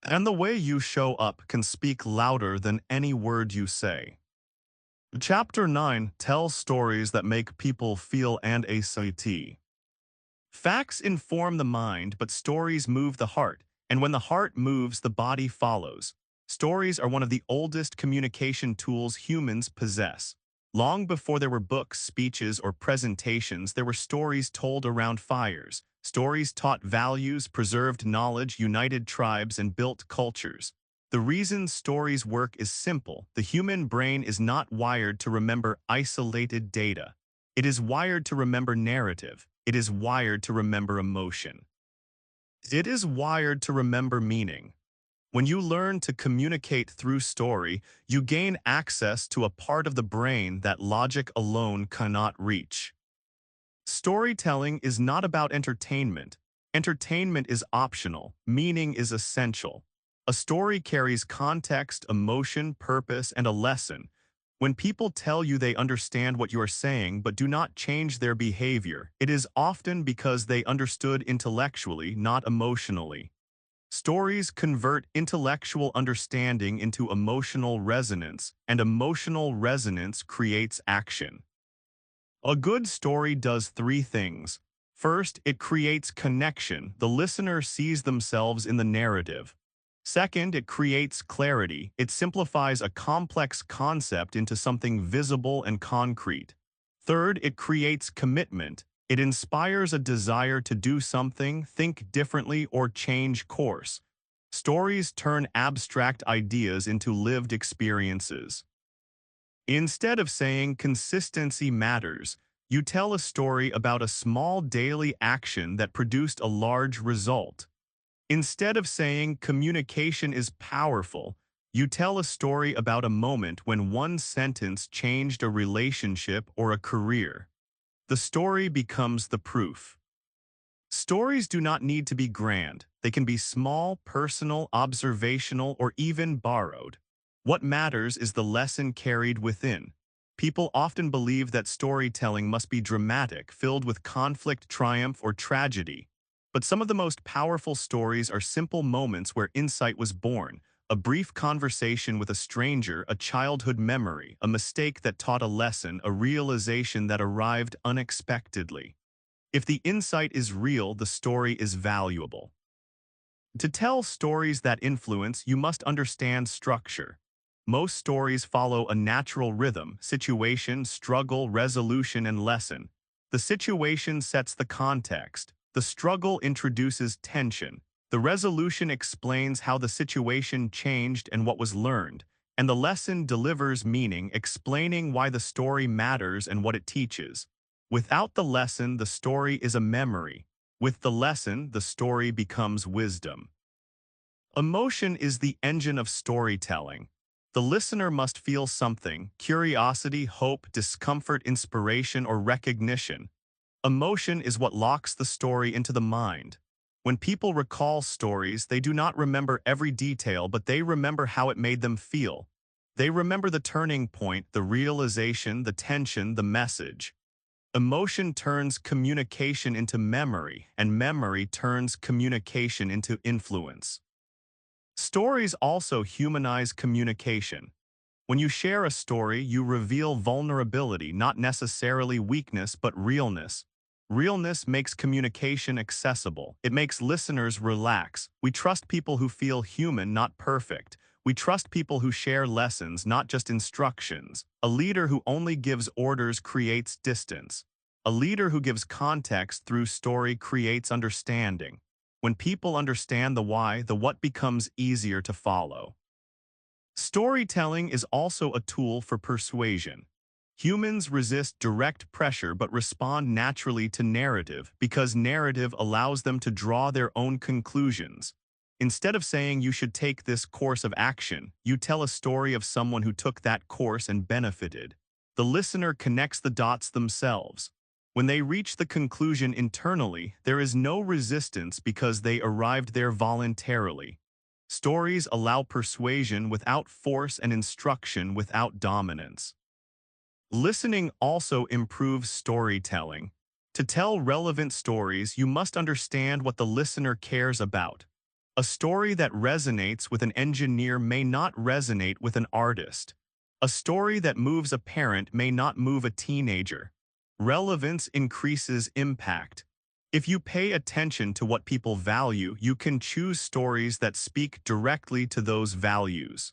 [SPEAKER 1] And the way you show up can speak louder than any word you say. Chapter 9 tells stories that make people feel and ACT. Facts inform the mind, but stories move the heart. And when the heart moves, the body follows. Stories are one of the oldest communication tools humans possess. Long before there were books, speeches, or presentations, there were stories told around fires. Stories taught values, preserved knowledge, united tribes, and built cultures. The reason stories work is simple. The human brain is not wired to remember isolated data. It is wired to remember narrative. It is wired to remember emotion. It is wired to remember meaning. When you learn to communicate through story, you gain access to a part of the brain that logic alone cannot reach. Storytelling is not about entertainment. Entertainment is optional. Meaning is essential. A story carries context, emotion, purpose, and a lesson. When people tell you they understand what you are saying but do not change their behavior, it is often because they understood intellectually, not emotionally. Stories convert intellectual understanding into emotional resonance, and emotional resonance creates action. A good story does three things. First, it creates connection. The listener sees themselves in the narrative. Second, it creates clarity. It simplifies a complex concept into something visible and concrete. Third, it creates commitment. It inspires a desire to do something, think differently, or change course. Stories turn abstract ideas into lived experiences. Instead of saying consistency matters, you tell a story about a small daily action that produced a large result. Instead of saying communication is powerful, you tell a story about a moment when one sentence changed a relationship or a career. The story becomes the proof. Stories do not need to be grand. They can be small, personal, observational, or even borrowed. What matters is the lesson carried within. People often believe that storytelling must be dramatic, filled with conflict, triumph, or tragedy. But some of the most powerful stories are simple moments where insight was born, a brief conversation with a stranger, a childhood memory, a mistake that taught a lesson, a realization that arrived unexpectedly. If the insight is real, the story is valuable. To tell stories that influence, you must understand structure. Most stories follow a natural rhythm: situation, struggle, resolution, and lesson. The situation sets the context. The struggle introduces tension. The resolution explains how the situation changed and what was learned. And the lesson delivers meaning, explaining why the story matters and what it teaches. Without the lesson, the story is a memory. With the lesson, the story becomes wisdom. Emotion is the engine of storytelling. The listener must feel something: curiosity, hope, discomfort, inspiration, or recognition. Emotion is what locks the story into the mind. When people recall stories, they do not remember every detail, but they remember how it made them feel. They remember the turning point, the realization, the tension, the message. Emotion turns communication into memory, and memory turns communication into influence. Stories also humanize communication. When you share a story, you reveal vulnerability, not necessarily weakness, but realness. Realness makes communication accessible. It makes listeners relax. We trust people who feel human, not perfect. We trust people who share lessons, not just instructions. A leader who only gives orders creates distance. A leader who gives context through story creates understanding. When people understand the why, the what becomes easier to follow. Storytelling is also a tool for persuasion. Humans resist direct pressure but respond naturally to narrative because narrative allows them to draw their own conclusions. Instead of saying you should take this course of action, you tell a story of someone who took that course and benefited. The listener connects the dots themselves. When they reach the conclusion internally, there is no resistance because they arrived there voluntarily. Stories allow persuasion without force and instruction without dominance. Listening also improves storytelling. To tell relevant stories, you must understand what the listener cares about. A story that resonates with an engineer may not resonate with an artist. A story that moves a parent may not move a teenager. Relevance increases impact. If you pay attention to what people value, you can choose stories that speak directly to those values.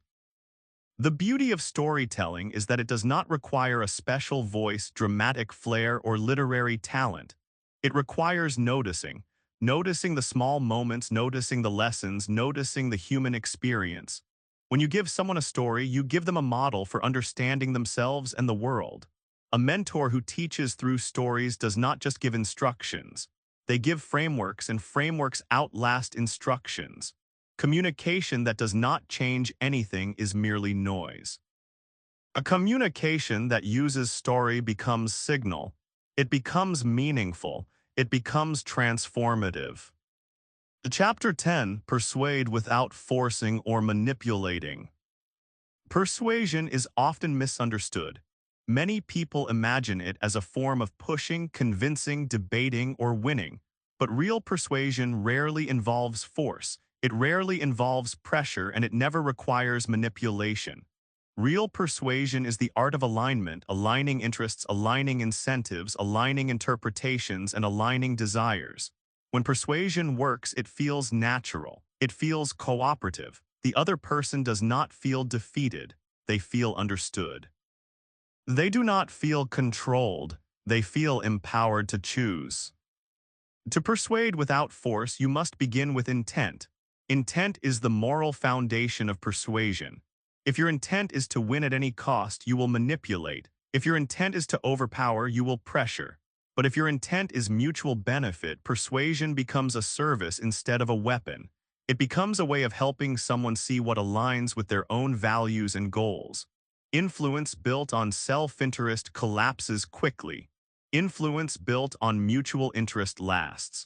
[SPEAKER 1] The beauty of storytelling is that it does not require a special voice, dramatic flair, or literary talent. It requires noticing. Noticing the small moments, noticing the lessons, noticing the human experience. When you give someone a story, you give them a model for understanding themselves and the world. A mentor who teaches through stories does not just give instructions. They give frameworks, and frameworks outlast instructions. Communication that does not change anything is merely noise. A communication that uses story becomes signal. It becomes meaningful. It becomes transformative. Chapter 10, Persuade without forcing or manipulating. Persuasion is often misunderstood. Many people imagine it as a form of pushing, convincing, debating, or winning. But real persuasion rarely involves force. It rarely involves pressure, and it never requires manipulation. Real persuasion is the art of alignment, aligning interests, aligning incentives, aligning interpretations, and aligning desires. When persuasion works, it feels natural. It feels cooperative. The other person does not feel defeated. They feel understood. They do not feel controlled. They feel empowered to choose. To persuade without force, you must begin with intent. Intent is the moral foundation of persuasion. If your intent is to win at any cost, you will manipulate. If your intent is to overpower, you will pressure. But if your intent is mutual benefit, persuasion becomes a service instead of a weapon. It becomes a way of helping someone see what aligns with their own values and goals. Influence built on self-interest collapses quickly. Influence built on mutual interest lasts.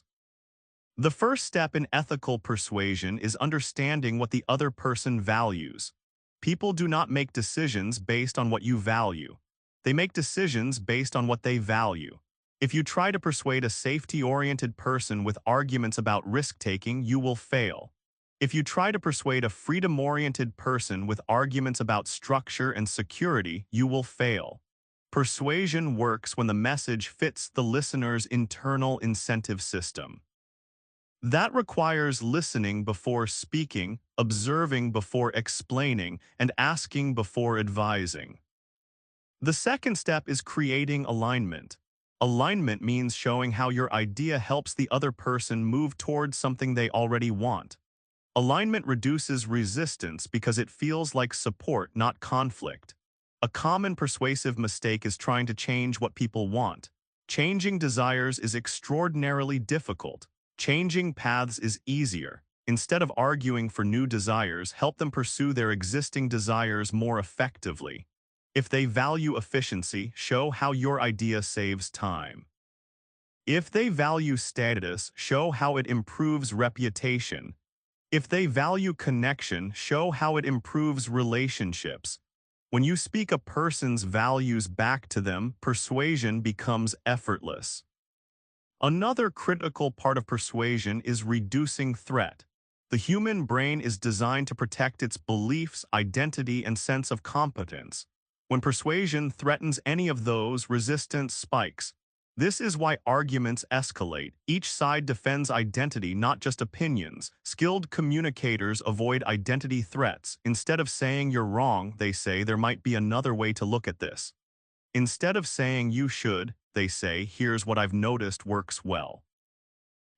[SPEAKER 1] The first step in ethical persuasion is understanding what the other person values. People do not make decisions based on what you value. They make decisions based on what they value. If you try to persuade a safety-oriented person with arguments about risk-taking, you will fail. If you try to persuade a freedom-oriented person with arguments about structure and security, you will fail. Persuasion works when the message fits the listener's internal incentive system. That requires listening before speaking, observing before explaining, and asking before advising. The second step is creating alignment. Alignment means showing how your idea helps the other person move towards something they already want. Alignment reduces resistance because it feels like support, not conflict. A common persuasive mistake is trying to change what people want. Changing desires is extraordinarily difficult. Changing paths is easier. Instead of arguing for new desires, help them pursue their existing desires more effectively. If they value efficiency, show how your idea saves time. If they value status, show how it improves reputation. If they value connection, show how it improves relationships. When you speak a person's values back to them, persuasion becomes effortless. Another critical part of persuasion is reducing threat. The human brain is designed to protect its beliefs, identity, and sense of competence. When persuasion threatens any of those, resistance spikes. This is why arguments escalate. Each side defends identity, not just opinions. Skilled communicators avoid identity threats. Instead of saying you're wrong, they say there might be another way to look at this. Instead of saying you should, they say here's what I've noticed works well.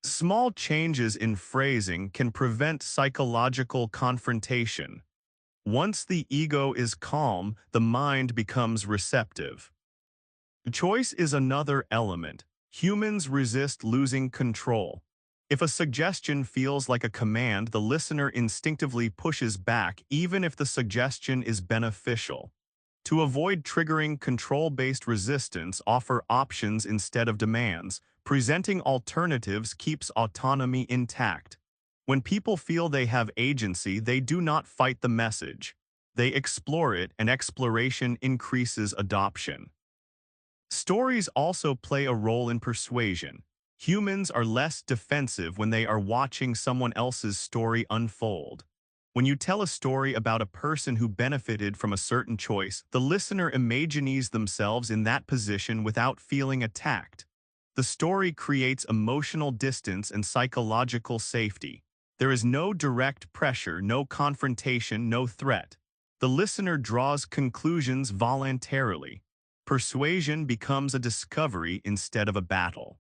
[SPEAKER 1] Small changes in phrasing can prevent psychological confrontation. Once the ego is calm, the mind becomes receptive. Choice is another element. Humans resist losing control. If a suggestion feels like a command, the listener instinctively pushes back, even if the suggestion is beneficial. To avoid triggering control-based resistance, offer options instead of demands. Presenting alternatives keeps autonomy intact. When people feel they have agency, they do not fight the message. They explore it, and exploration increases adoption. Stories also play a role in persuasion. Humans are less defensive when they are watching someone else's story unfold. When you tell a story about a person who benefited from a certain choice, the listener imagines themselves in that position without feeling attacked. The story creates emotional distance and psychological safety. There is no direct pressure, no confrontation, no threat. The listener draws conclusions voluntarily. Persuasion becomes a discovery instead of a battle.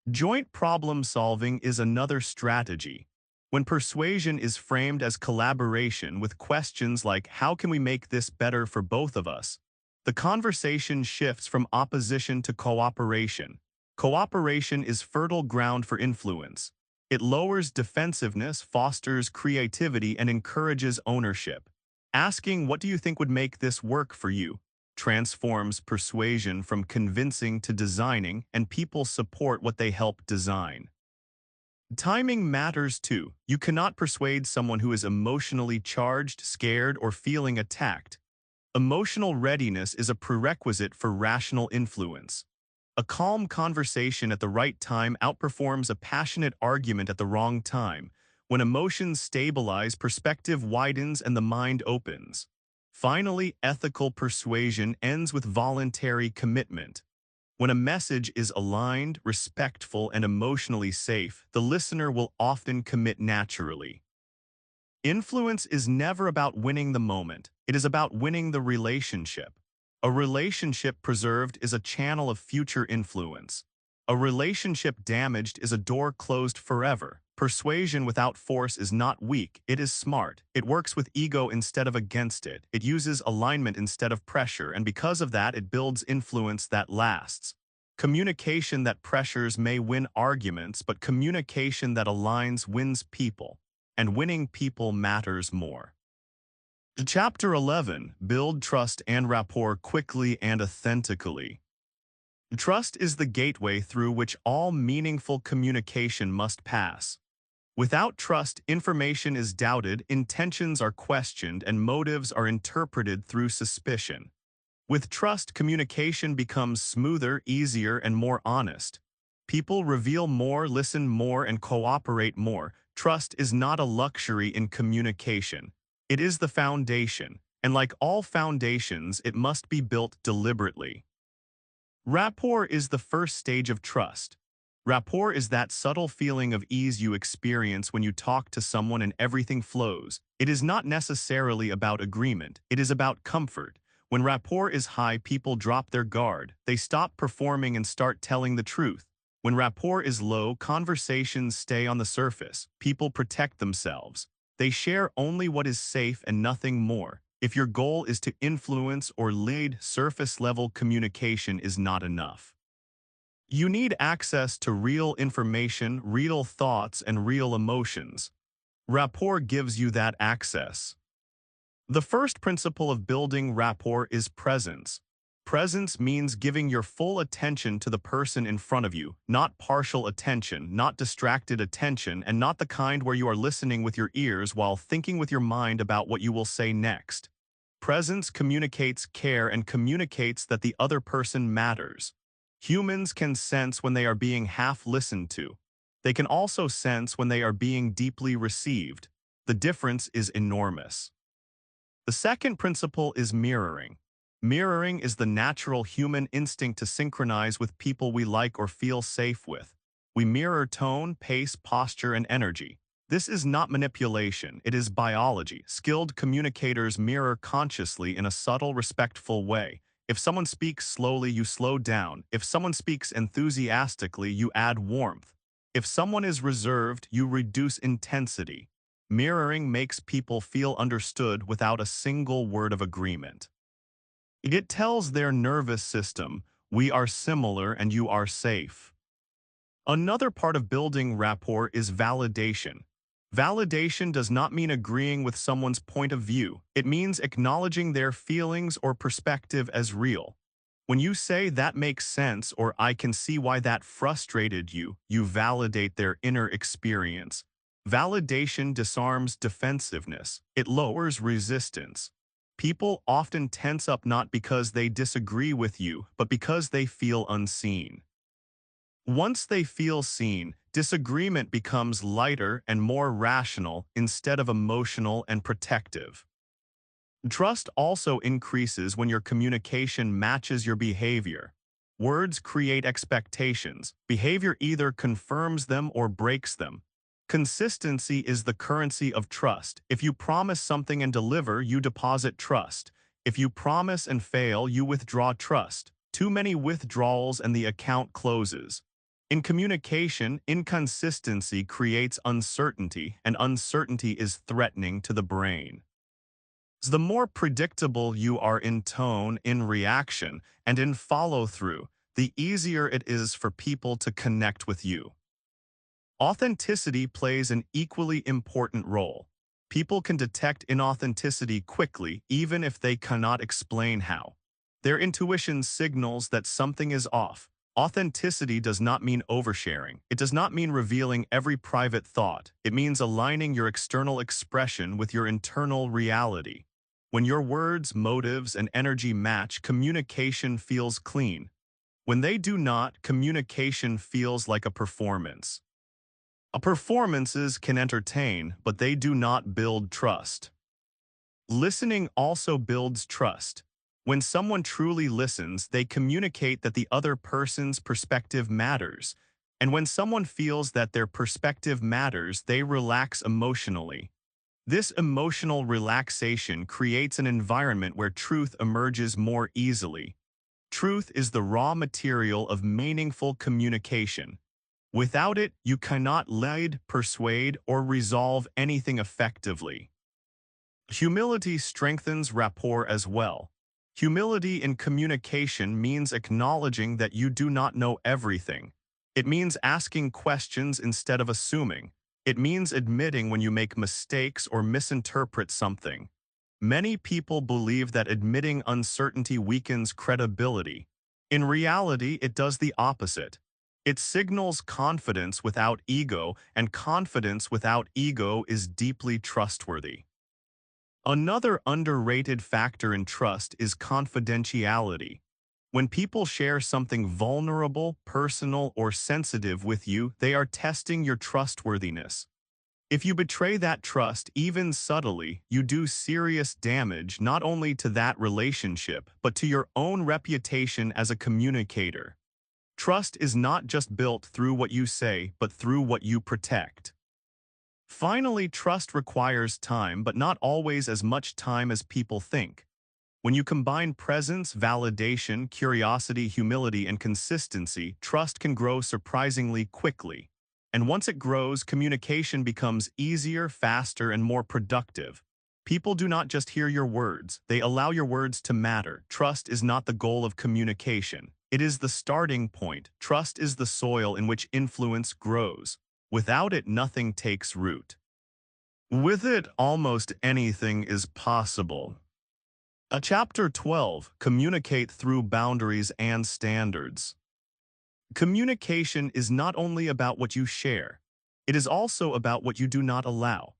[SPEAKER 1] Joint problem solving is another strategy. When persuasion is framed as collaboration with questions like, how can we make this better for both of us? The conversation shifts from opposition to cooperation. Cooperation is fertile ground for influence. It lowers defensiveness, fosters creativity, and encourages ownership. Asking, "What do you think would make this work for you?" transforms persuasion from convincing to designing, and people support what they help design. Timing matters too. You cannot persuade someone who is emotionally charged, scared, or feeling attacked. Emotional readiness is a prerequisite for rational influence. A calm conversation at the right time outperforms a passionate argument at the wrong time. When emotions stabilize, perspective widens and the mind opens. Finally, ethical persuasion ends with voluntary commitment. When a message is aligned, respectful, and emotionally safe, the listener will often commit naturally. Influence is never about winning the moment. It is about winning the relationship. A relationship preserved is a channel of future influence. A relationship damaged is a door closed forever. Persuasion without force is not weak, it is smart. It works with ego instead of against it. It uses alignment instead of pressure, and because of that, it builds influence that lasts. Communication that pressures may win arguments, but communication that aligns wins people. And winning people matters more. Chapter 11. Build trust and rapport quickly and authentically. Trust is the gateway through which all meaningful communication must pass. Without trust, information is doubted, intentions are questioned, and motives are interpreted through suspicion. With trust, communication becomes smoother, easier, and more honest. People reveal more, listen more, and cooperate more. Trust is not a luxury in communication. It is the foundation, and like all foundations, it must be built deliberately. Rapport is the first stage of trust. Rapport is that subtle feeling of ease you experience when you talk to someone and everything flows. It is not necessarily about agreement, it is about comfort. When rapport is high, people drop their guard. They stop performing and start telling the truth. When rapport is low, conversations stay on the surface. People protect themselves. They share only what is safe and nothing more. If your goal is to influence or lead, surface-level communication is not enough. You need access to real information, real thoughts, and real emotions. Rapport gives you that access. The first principle of building rapport is presence. Presence means giving your full attention to the person in front of you, not partial attention, not distracted attention, and not the kind where you are listening with your ears while thinking with your mind about what you will say next. Presence communicates care and communicates that the other person matters. Humans can sense when they are being half listened to. They can also sense when they are being deeply received. The difference is enormous. The second principle is mirroring. Mirroring is the natural human instinct to synchronize with people we like or feel safe with. We mirror tone, pace, posture, and energy. This is not manipulation, it is biology. Skilled communicators mirror consciously in a subtle, respectful way. If someone speaks slowly, you slow down. If someone speaks enthusiastically, you add warmth. If someone is reserved, you reduce intensity. Mirroring makes people feel understood without a single word of agreement. It tells their nervous system, "We are similar and you are safe." Another part of building rapport is validation. Validation does not mean agreeing with someone's point of view. It means acknowledging their feelings or perspective as real. When you say "that makes sense" or "I can see why that frustrated you," you validate their inner experience. Validation disarms defensiveness. It lowers resistance. People often tense up not because they disagree with you, but because they feel unseen. Once they feel seen, disagreement becomes lighter and more rational instead of emotional and protective. Trust also increases when your communication matches your behavior. Words create expectations. Behavior either confirms them or breaks them. Consistency is the currency of trust. If you promise something and deliver, you deposit trust. If you promise and fail, you withdraw trust. Too many withdrawals and the account closes. In communication, inconsistency creates uncertainty, and uncertainty is threatening to the brain. The more predictable you are in tone, in reaction, and in follow-through, the easier it is for people to connect with you. Authenticity plays an equally important role. People can detect inauthenticity quickly, even if they cannot explain how. Their intuition signals that something is off. Authenticity does not mean oversharing. It does not mean revealing every private thought. It means aligning your external expression with your internal reality. When your words, motives, and energy match, communication feels clean. When they do not, communication feels like a performance. Performances can entertain, but they do not build trust. Listening also builds trust. When someone truly listens, they communicate that the other person's perspective matters. And when someone feels that their perspective matters, they relax emotionally. This emotional relaxation creates an environment where truth emerges more easily. Truth is the raw material of meaningful communication. Without it, you cannot lead, persuade, or resolve anything effectively. Humility strengthens rapport as well. Humility in communication means acknowledging that you do not know everything. It means asking questions instead of assuming. It means admitting when you make mistakes or misinterpret something. Many people believe that admitting uncertainty weakens credibility. In reality, it does the opposite. It signals confidence without ego, and confidence without ego is deeply trustworthy. Another underrated factor in trust is confidentiality. When people share something vulnerable, personal, or sensitive with you, they are testing your trustworthiness. If you betray that trust, even subtly, you do serious damage not only to that relationship, but to your own reputation as a communicator. Trust is not just built through what you say, but through what you protect. Finally, trust requires time, but not always as much time as people think. When you combine presence, validation, curiosity, humility, and consistency, trust can grow surprisingly quickly. And once it grows, communication becomes easier, faster, and more productive. People do not just hear your words, they allow your words to matter. Trust is not the goal of communication. It is the starting point. Trust is the soil in which influence grows. Without it, nothing takes root. With it, almost anything is possible. Chapter 12, Communicate Through Boundaries and Standards. Communication is not only about what you share, it is also about what you do not allow.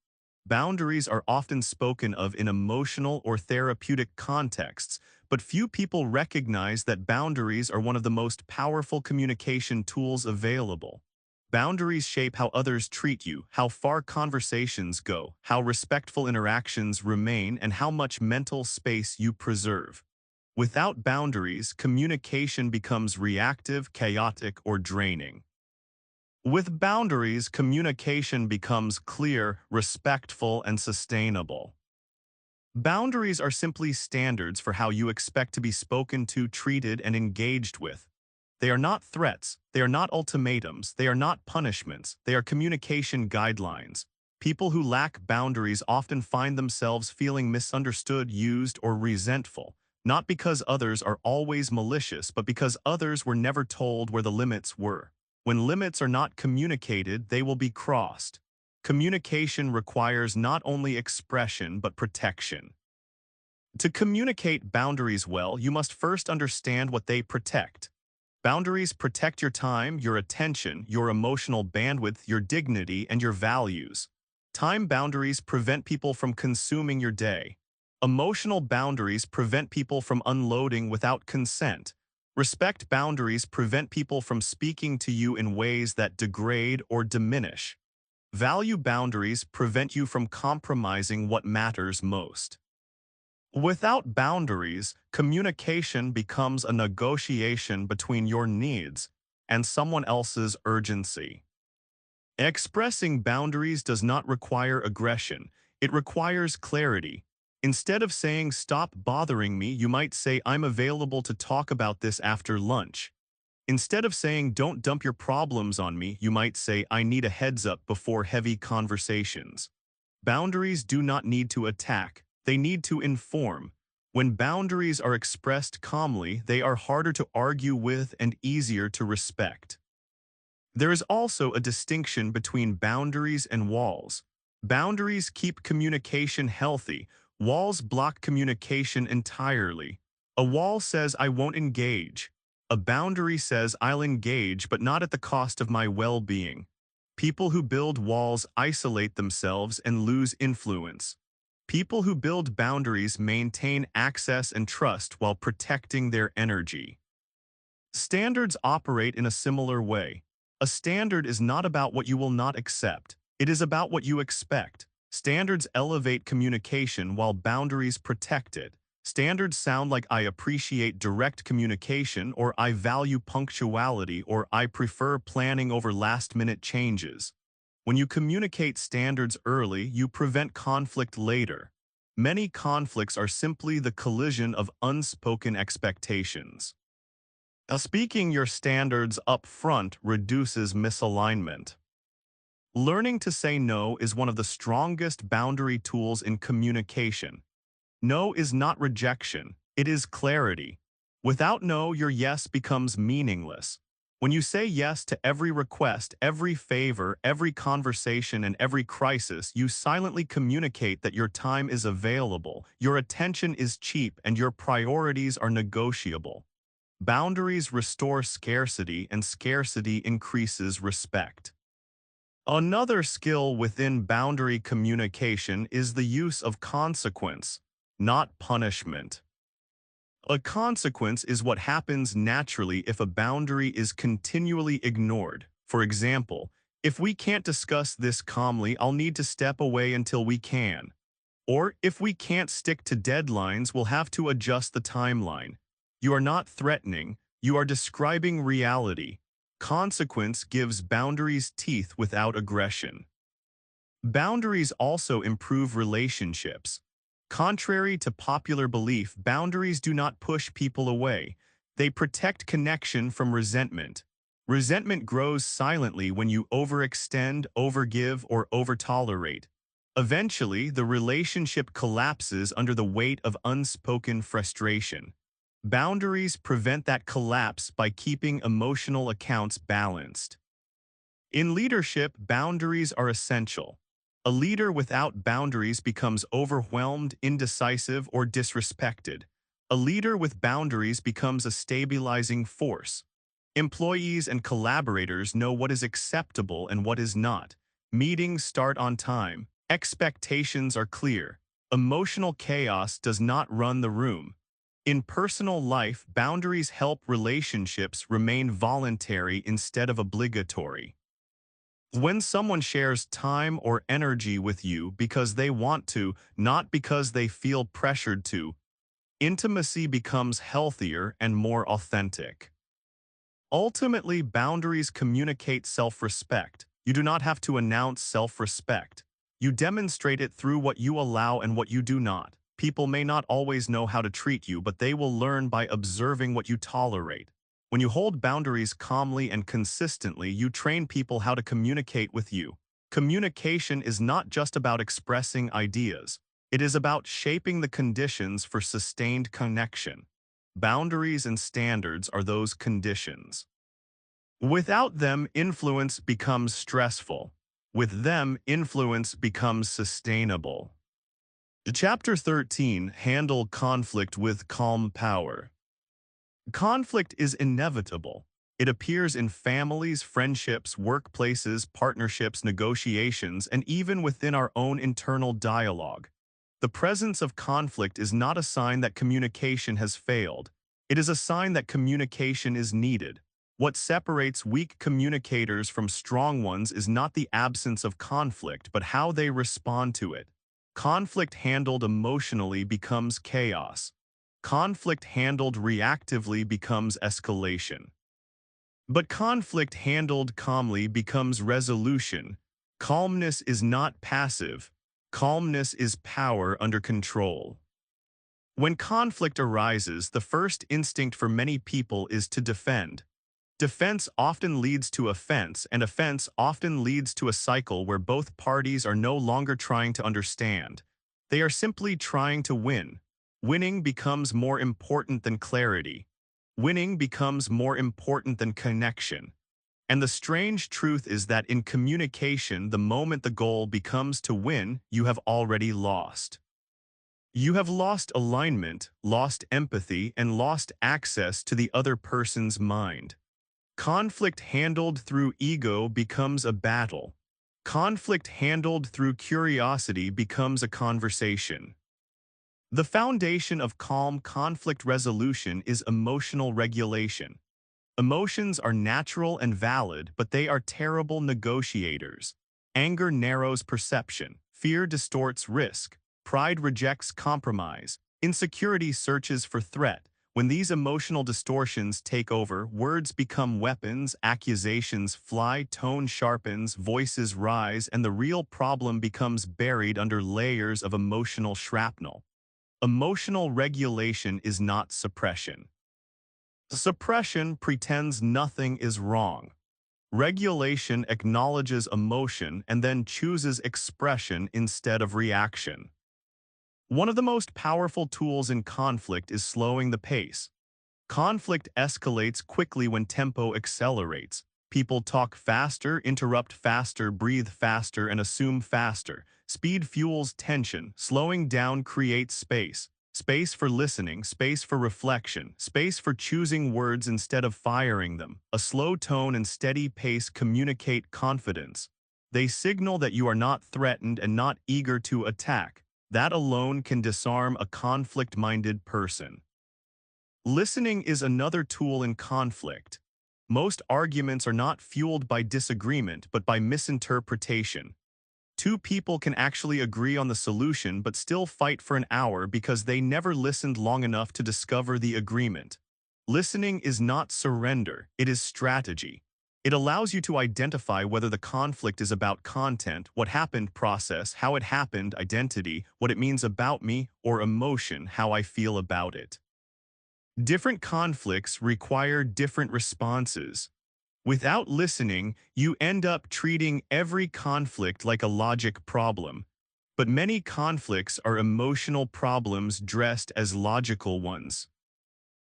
[SPEAKER 1] Boundaries are often spoken of in emotional or therapeutic contexts, but few people recognize that boundaries are one of the most powerful communication tools available. Boundaries shape how others treat you, how far conversations go, how respectful interactions remain, and how much mental space you preserve. Without boundaries, communication becomes reactive, chaotic, or draining. With boundaries, communication becomes clear, respectful, and sustainable. Boundaries are simply standards for how you expect to be spoken to, treated, and engaged with. They are not threats, they are not ultimatums, they are not punishments, they are communication guidelines. People who lack boundaries often find themselves feeling misunderstood, used, or resentful, not because others are always malicious, but because others were never told where the limits were. When limits are not communicated, they will be crossed. Communication requires not only expression, but protection. To communicate boundaries well, you must first understand what they protect. Boundaries protect your time, your attention, your emotional bandwidth, your dignity, and your values. Time boundaries prevent people from consuming your day. Emotional boundaries prevent people from unloading without consent. Respect boundaries prevent people from speaking to you in ways that degrade or diminish. Value boundaries prevent you from compromising what matters most. Without boundaries, communication becomes a negotiation between your needs and someone else's urgency. Expressing boundaries does not require aggression, it requires clarity. Instead of saying, "Stop bothering me," you might say, "I'm available to talk about this after lunch." Instead of saying, "Don't dump your problems on me," you might say, "I need a heads up before heavy conversations." Boundaries do not need to attack, They need to inform. When boundaries are expressed calmly, they are harder to argue with and easier to respect. There is also a distinction between boundaries and walls. Boundaries keep communication healthy. Walls block communication entirely. A wall says, "I won't engage." A boundary says, "I'll engage, but not at the cost of my well-being." People who build walls isolate themselves and lose influence. People who build boundaries maintain access and trust while protecting their energy. Standards operate in a similar way. A standard is not about what you will not accept. It is about what you expect. Standards elevate communication while boundaries protect it. Standards sound like "I appreciate direct communication," or "I value punctuality," or "I prefer planning over last-minute changes." When you communicate standards early, you prevent conflict later. Many conflicts are simply the collision of unspoken expectations. Now, speaking your standards up front reduces misalignment. Learning to say no is one of the strongest boundary tools in communication. No is not rejection, it is clarity. Without no, your yes becomes meaningless. When you say yes to every request, every favor, every conversation, and every crisis, you silently communicate that your time is available, your attention is cheap, and your priorities are negotiable. Boundaries restore scarcity, and scarcity increases respect. Another skill within boundary communication is the use of consequence, not punishment. A consequence is what happens naturally if a boundary is continually ignored. For example, if we can't discuss this calmly, I'll need to step away until we can. Or if we can't stick to deadlines, we'll have to adjust the timeline. You are not threatening, you are describing reality. Consequence gives boundaries teeth without aggression. Boundaries also improve relationships. Contrary to popular belief, boundaries do not push people away. They protect connection from resentment. Resentment grows silently when you overextend, overgive, or overtolerate. Eventually, the relationship collapses under the weight of unspoken frustration. Boundaries prevent that collapse by keeping emotional accounts balanced. In leadership, boundaries are essential. A leader without boundaries becomes overwhelmed, indecisive, or disrespected. A leader with boundaries becomes a stabilizing force. Employees and collaborators know what is acceptable and what is not. Meetings start on time. Expectations are clear. Emotional chaos does not run the room. In personal life, boundaries help relationships remain voluntary instead of obligatory. When someone shares time or energy with you because they want to, not because they feel pressured to, intimacy becomes healthier and more authentic. Ultimately, boundaries communicate self-respect. You do not have to announce self-respect. You demonstrate it through what you allow and what you do not. People may not always know how to treat you, but they will learn by observing what you tolerate. When you hold boundaries calmly and consistently, you train people how to communicate with you. Communication is not just about expressing ideas. It is about shaping the conditions for sustained connection. Boundaries and standards are those conditions. Without them, influence becomes stressful. With them, influence becomes sustainable. Chapter 13, Handle Conflict with Calm Power. Conflict is inevitable. It appears in families, friendships, workplaces, partnerships, negotiations, and even within our own internal dialogue. The presence of conflict is not a sign that communication has failed. It is a sign that communication is needed. What separates weak communicators from strong ones is not the absence of conflict, but how they respond to it. Conflict handled emotionally becomes chaos. Conflict handled reactively becomes escalation. But conflict handled calmly becomes resolution. Calmness is not passive. Calmness is power under control. When conflict arises, the first instinct for many people is to defend. Defense often leads to offense, and offense often leads to a cycle where both parties are no longer trying to understand. They are simply trying to win. Winning becomes more important than clarity. Winning becomes more important than connection. And the strange truth is that in communication, the moment the goal becomes to win, you have already lost. You have lost alignment, lost empathy, and lost access to the other person's mind. Conflict handled through ego becomes a battle. Conflict handled through curiosity becomes a conversation. The foundation of calm conflict resolution is emotional regulation. Emotions are natural and valid, but they are terrible negotiators. Anger narrows perception. Fear distorts risk. Pride rejects compromise. Insecurity searches for threat. When these emotional distortions take over, words become weapons, accusations fly, tone sharpens, voices rise, and the real problem becomes buried under layers of emotional shrapnel. Emotional regulation is not suppression. Suppression pretends nothing is wrong. Regulation acknowledges emotion and then chooses expression instead of reaction. One of the most powerful tools in conflict is slowing the pace. Conflict escalates quickly when tempo accelerates. People talk faster, interrupt faster, breathe faster, and assume faster. Speed fuels tension. Slowing down creates space. Space for listening, space for reflection, space for choosing words instead of firing them. A slow tone and steady pace communicate confidence. They signal that you are not threatened and not eager to attack. That alone can disarm a conflict-minded person. Listening is another tool in conflict. Most arguments are not fueled by disagreement but by misinterpretation. Two people can actually agree on the solution but still fight for an hour because they never listened long enough to discover the agreement. Listening is not surrender, it is strategy. It allows you to identify whether the conflict is about content, what happened, process, how it happened, identity, what it means about me, or emotion, how I feel about it. Different conflicts require different responses. Without listening, you end up treating every conflict like a logic problem. But many conflicts are emotional problems dressed as logical ones.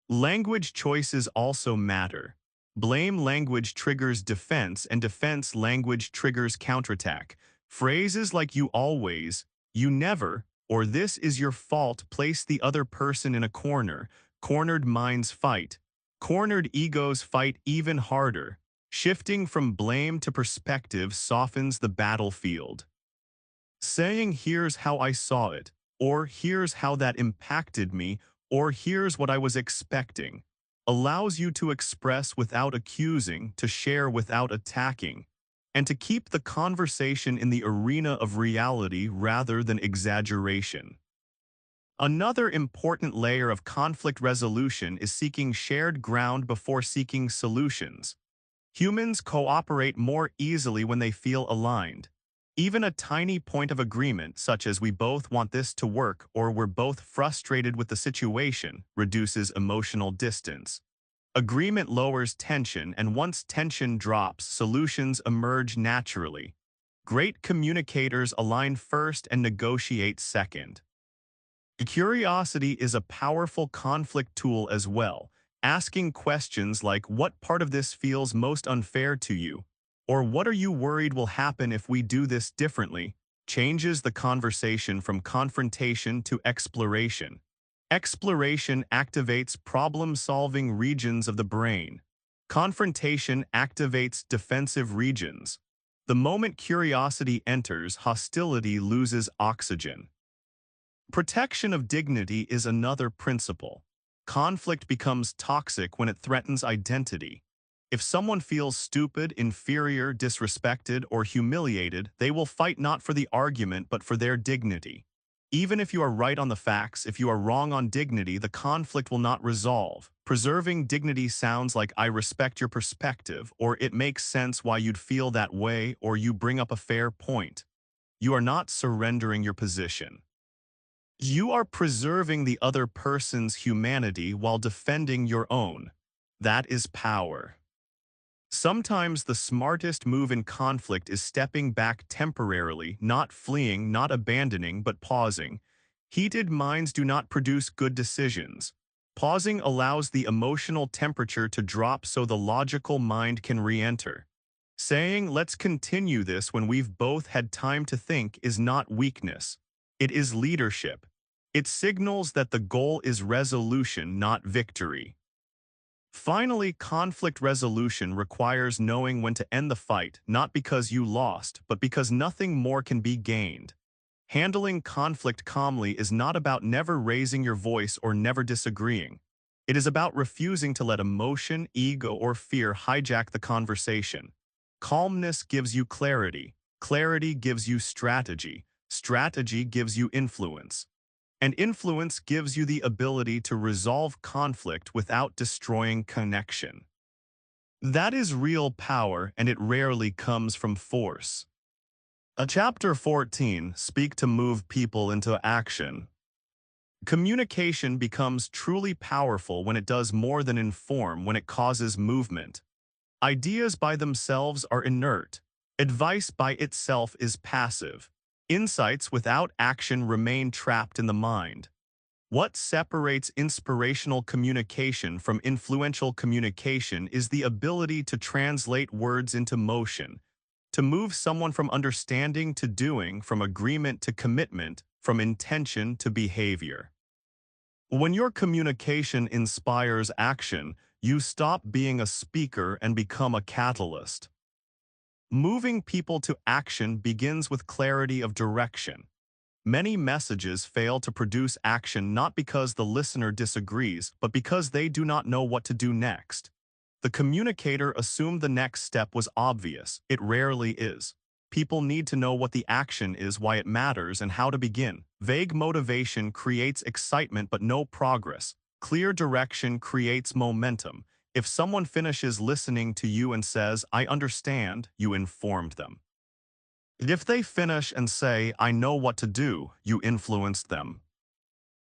[SPEAKER 1] Language choices also matter. Blame language triggers defense, and defense language triggers counterattack. Phrases like "you always," "you never," or "this is your fault" place the other person in a corner. Cornered minds fight. Cornered egos fight even harder. Shifting from blame to perspective softens the battlefield. Saying "here's how I saw it," or "here's how that impacted me," or "here's what I was expecting," allows you to express without accusing, to share without attacking, and to keep the conversation in the arena of reality rather than exaggeration. Another important layer of conflict resolution is seeking shared ground before seeking solutions. Humans cooperate more easily when they feel aligned. Even a tiny point of agreement, such as "we both want this to work" or "we're both frustrated with the situation," reduces emotional distance. Agreement lowers tension, and once tension drops, solutions emerge naturally. Great communicators align first and negotiate second. Curiosity is a powerful conflict tool as well. Asking questions like "what part of this feels most unfair to you?" or "what are you worried will happen if we do this differently?" changes the conversation from confrontation to exploration. Exploration activates problem-solving regions of the brain. Confrontation activates defensive regions. The moment curiosity enters, hostility loses oxygen. Protection of dignity is another principle. Conflict becomes toxic when it threatens identity. If someone feels stupid, inferior, disrespected, or humiliated, they will fight not for the argument but for their dignity. Even if you are right on the facts, if you are wrong on dignity, the conflict will not resolve. Preserving dignity sounds like "I respect your perspective," or "it makes sense why you'd feel that way," or "you bring up a fair point." You are not surrendering your position. You are preserving the other person's humanity while defending your own. That is power. Sometimes the smartest move in conflict is stepping back temporarily, not fleeing, not abandoning, but pausing. Heated minds do not produce good decisions. Pausing allows the emotional temperature to drop so the logical mind can re-enter. Saying, let's continue this when we've both had time to think is not weakness. It is leadership. It signals that the goal is resolution, not victory. Finally, conflict resolution requires knowing when to end the fight, not because you lost, but because nothing more can be gained. Handling conflict calmly is not about never raising your voice or never disagreeing. It is about refusing to let emotion, ego, or fear hijack the conversation. Calmness gives you clarity. Clarity gives you strategy. Strategy gives you influence. And influence gives you the ability to resolve conflict without destroying connection. That is real power, and it rarely comes from force. Chapter 14, Speak to Move People into Action. Communication becomes truly powerful when it does more than inform, when it causes movement. Ideas by themselves are inert. Advice by itself is passive. Insights without action remain trapped in the mind. What separates inspirational communication from influential communication is the ability to translate words into motion, to move someone from understanding to doing, from agreement to commitment, from intention to behavior. When your communication inspires action, you stop being a speaker and become a catalyst. Moving people to action begins with clarity of direction. Many messages fail to produce action not because the listener disagrees, but because they do not know what to do next. The communicator assumed the next step was obvious. It rarely is. People need to know what the action is, why it matters, and how to begin. Vague motivation creates excitement but no progress. Clear direction creates momentum. If someone finishes listening to you and says, I understand, you informed them. If they finish and say, I know what to do, you influenced them.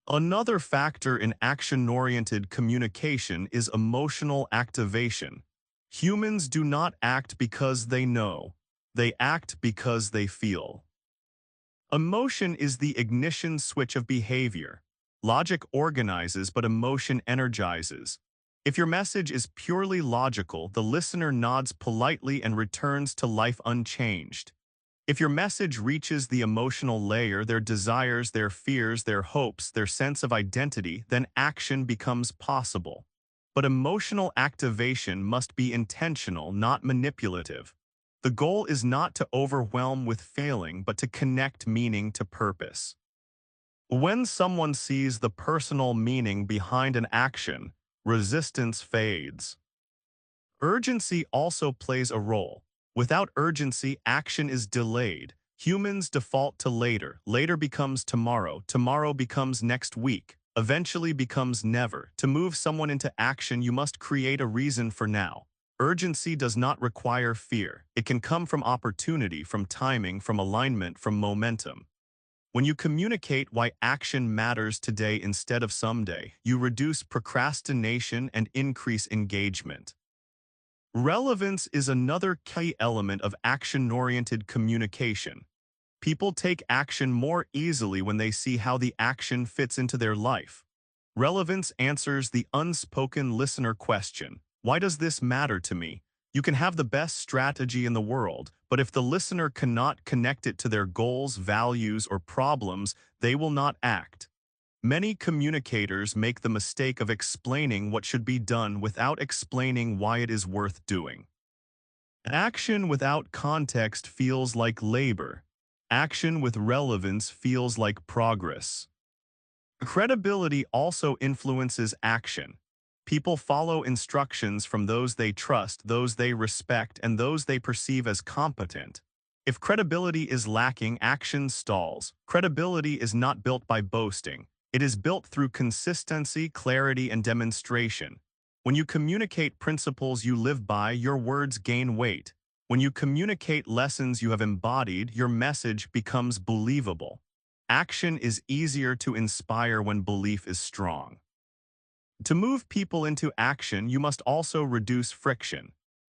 [SPEAKER 1] Another factor in action-oriented communication is emotional activation. Humans do not act because they know. They act because they feel. Emotion is the ignition switch of behavior. Logic organizes, but emotion energizes. If your message is purely logical, the listener nods politely and returns to life unchanged. If your message reaches the emotional layer, their desires, their fears, their hopes, their sense of identity, then action becomes possible. But emotional activation must be intentional, not manipulative. The goal is not to overwhelm with feeling, but to connect meaning to purpose. When someone sees the personal meaning behind an action, resistance fades. Urgency also plays a role. Without urgency, action is delayed. Humans default to later. Later becomes tomorrow. Tomorrow becomes next week. Eventually becomes never. To move someone into action, you must create a reason for now. Urgency does not require fear. It can come from opportunity, from timing, from alignment, from momentum. When you communicate why action matters today instead of someday, you reduce procrastination and increase engagement. Relevance is another key element of action-oriented communication. People take action more easily when they see how the action fits into their life. Relevance answers the unspoken listener question, why does this matter to me? You can have the best strategy in the world, but if the listener cannot connect it to their goals, values, or problems, they will not act. Many communicators make the mistake of explaining what should be done without explaining why it is worth doing. Action without context feels like labor. Action with relevance feels like progress. Credibility also influences action. People follow instructions from those they trust, those they respect, and those they perceive as competent. If credibility is lacking, action stalls. Credibility is not built by boasting. It is built through consistency, clarity, and demonstration. When you communicate principles you live by, your words gain weight. When you communicate lessons you have embodied, your message becomes believable. Action is easier to inspire when belief is strong. To move people into action, you must also reduce friction.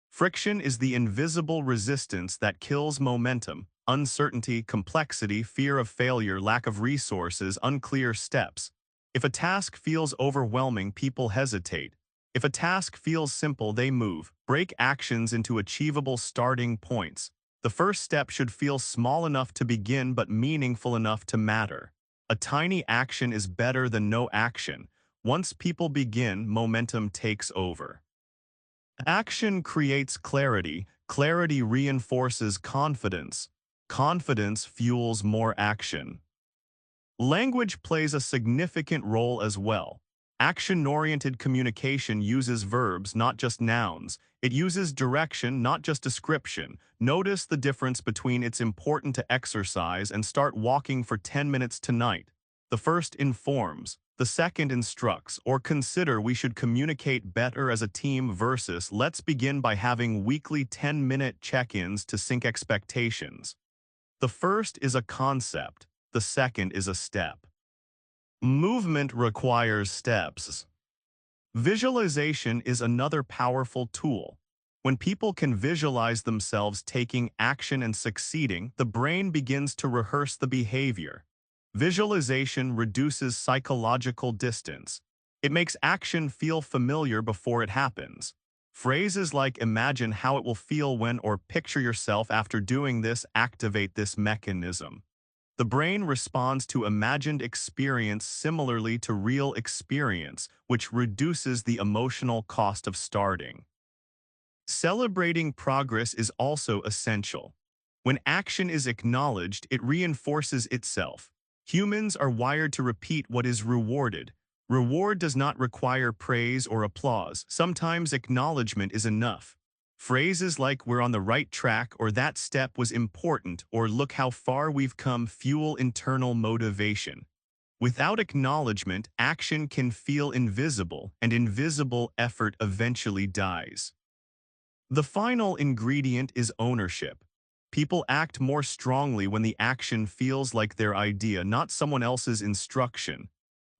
[SPEAKER 1] Friction is the invisible resistance that kills momentum. uncertainty, complexity, fear of failure, lack of resources, unclear steps. If a task feels overwhelming, people hesitate. If a task feels simple, they move. Break actions into achievable starting points. The first step should feel small enough to begin but meaningful enough to matter. A tiny action is better than no action. Once people begin, momentum takes over. Action creates clarity. Clarity reinforces confidence. Confidence fuels more action. Language plays a significant role as well. Action-oriented communication uses verbs, not just nouns. It uses direction, not just description. Notice the difference between "it's important to exercise" and "start walking for 10 minutes tonight." The first informs, the second instructs, or "consider we should communicate better as a team" versus "let's begin by having weekly 10-minute check-ins to sync expectations." The first is a concept, the second is a step. Movement requires steps. Visualization is another powerful tool. When people can visualize themselves taking action and succeeding, the brain begins to rehearse the behavior. Visualization reduces psychological distance. It makes action feel familiar before it happens. Phrases like "imagine how it will feel when" or "picture yourself after doing this" activate this mechanism. The brain responds to imagined experience similarly to real experience, which reduces the emotional cost of starting. Celebrating progress is also essential. When action is acknowledged, it reinforces itself. Humans are wired to repeat what is rewarded. Reward does not require praise or applause. Sometimes acknowledgement is enough. Phrases like "we're on the right track" or "that step was important" or "look how far we've come" fuel internal motivation. Without acknowledgement, action can feel invisible, and invisible effort eventually dies. The final ingredient is ownership. People act more strongly when the action feels like their idea, not someone else's instruction.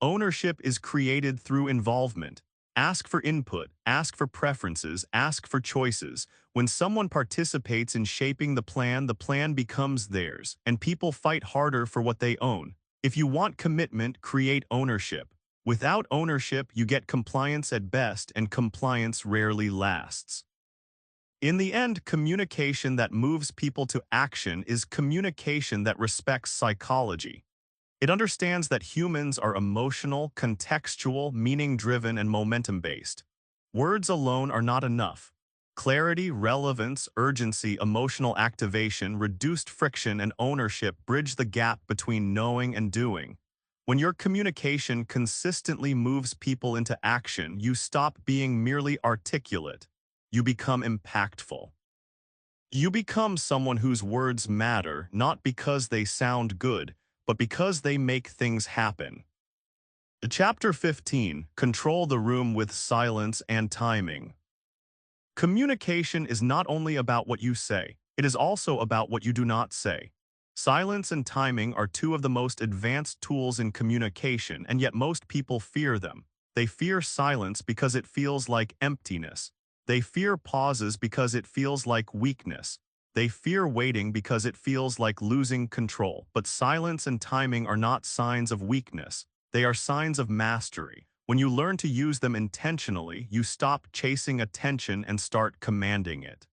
[SPEAKER 1] Ownership is created through involvement. Ask for input, ask for preferences, ask for choices. When someone participates in shaping the plan becomes theirs, and people fight harder for what they own. If you want commitment, create ownership. Without ownership, you get compliance at best, and compliance rarely lasts. In the end, communication that moves people to action is communication that respects psychology. It understands that humans are emotional, contextual, meaning-driven, and momentum-based. Words alone are not enough. Clarity, relevance, urgency, emotional activation, reduced friction, and ownership bridge the gap between knowing and doing. When your communication consistently moves people into action, you stop being merely articulate. You become impactful. You become someone whose words matter, not because they sound good, but because they make things happen. Chapter 15, Control the Room with Silence and Timing. Communication is not only about what you say, it is also about what you do not say. Silence and timing are two of the most advanced tools in communication, and yet most people fear them. They fear silence because it feels like emptiness. They fear pauses because it feels like weakness. They fear waiting because it feels like losing control. But silence and timing are not signs of weakness. They are signs of mastery. When you learn to use them intentionally, you stop chasing attention and start commanding it.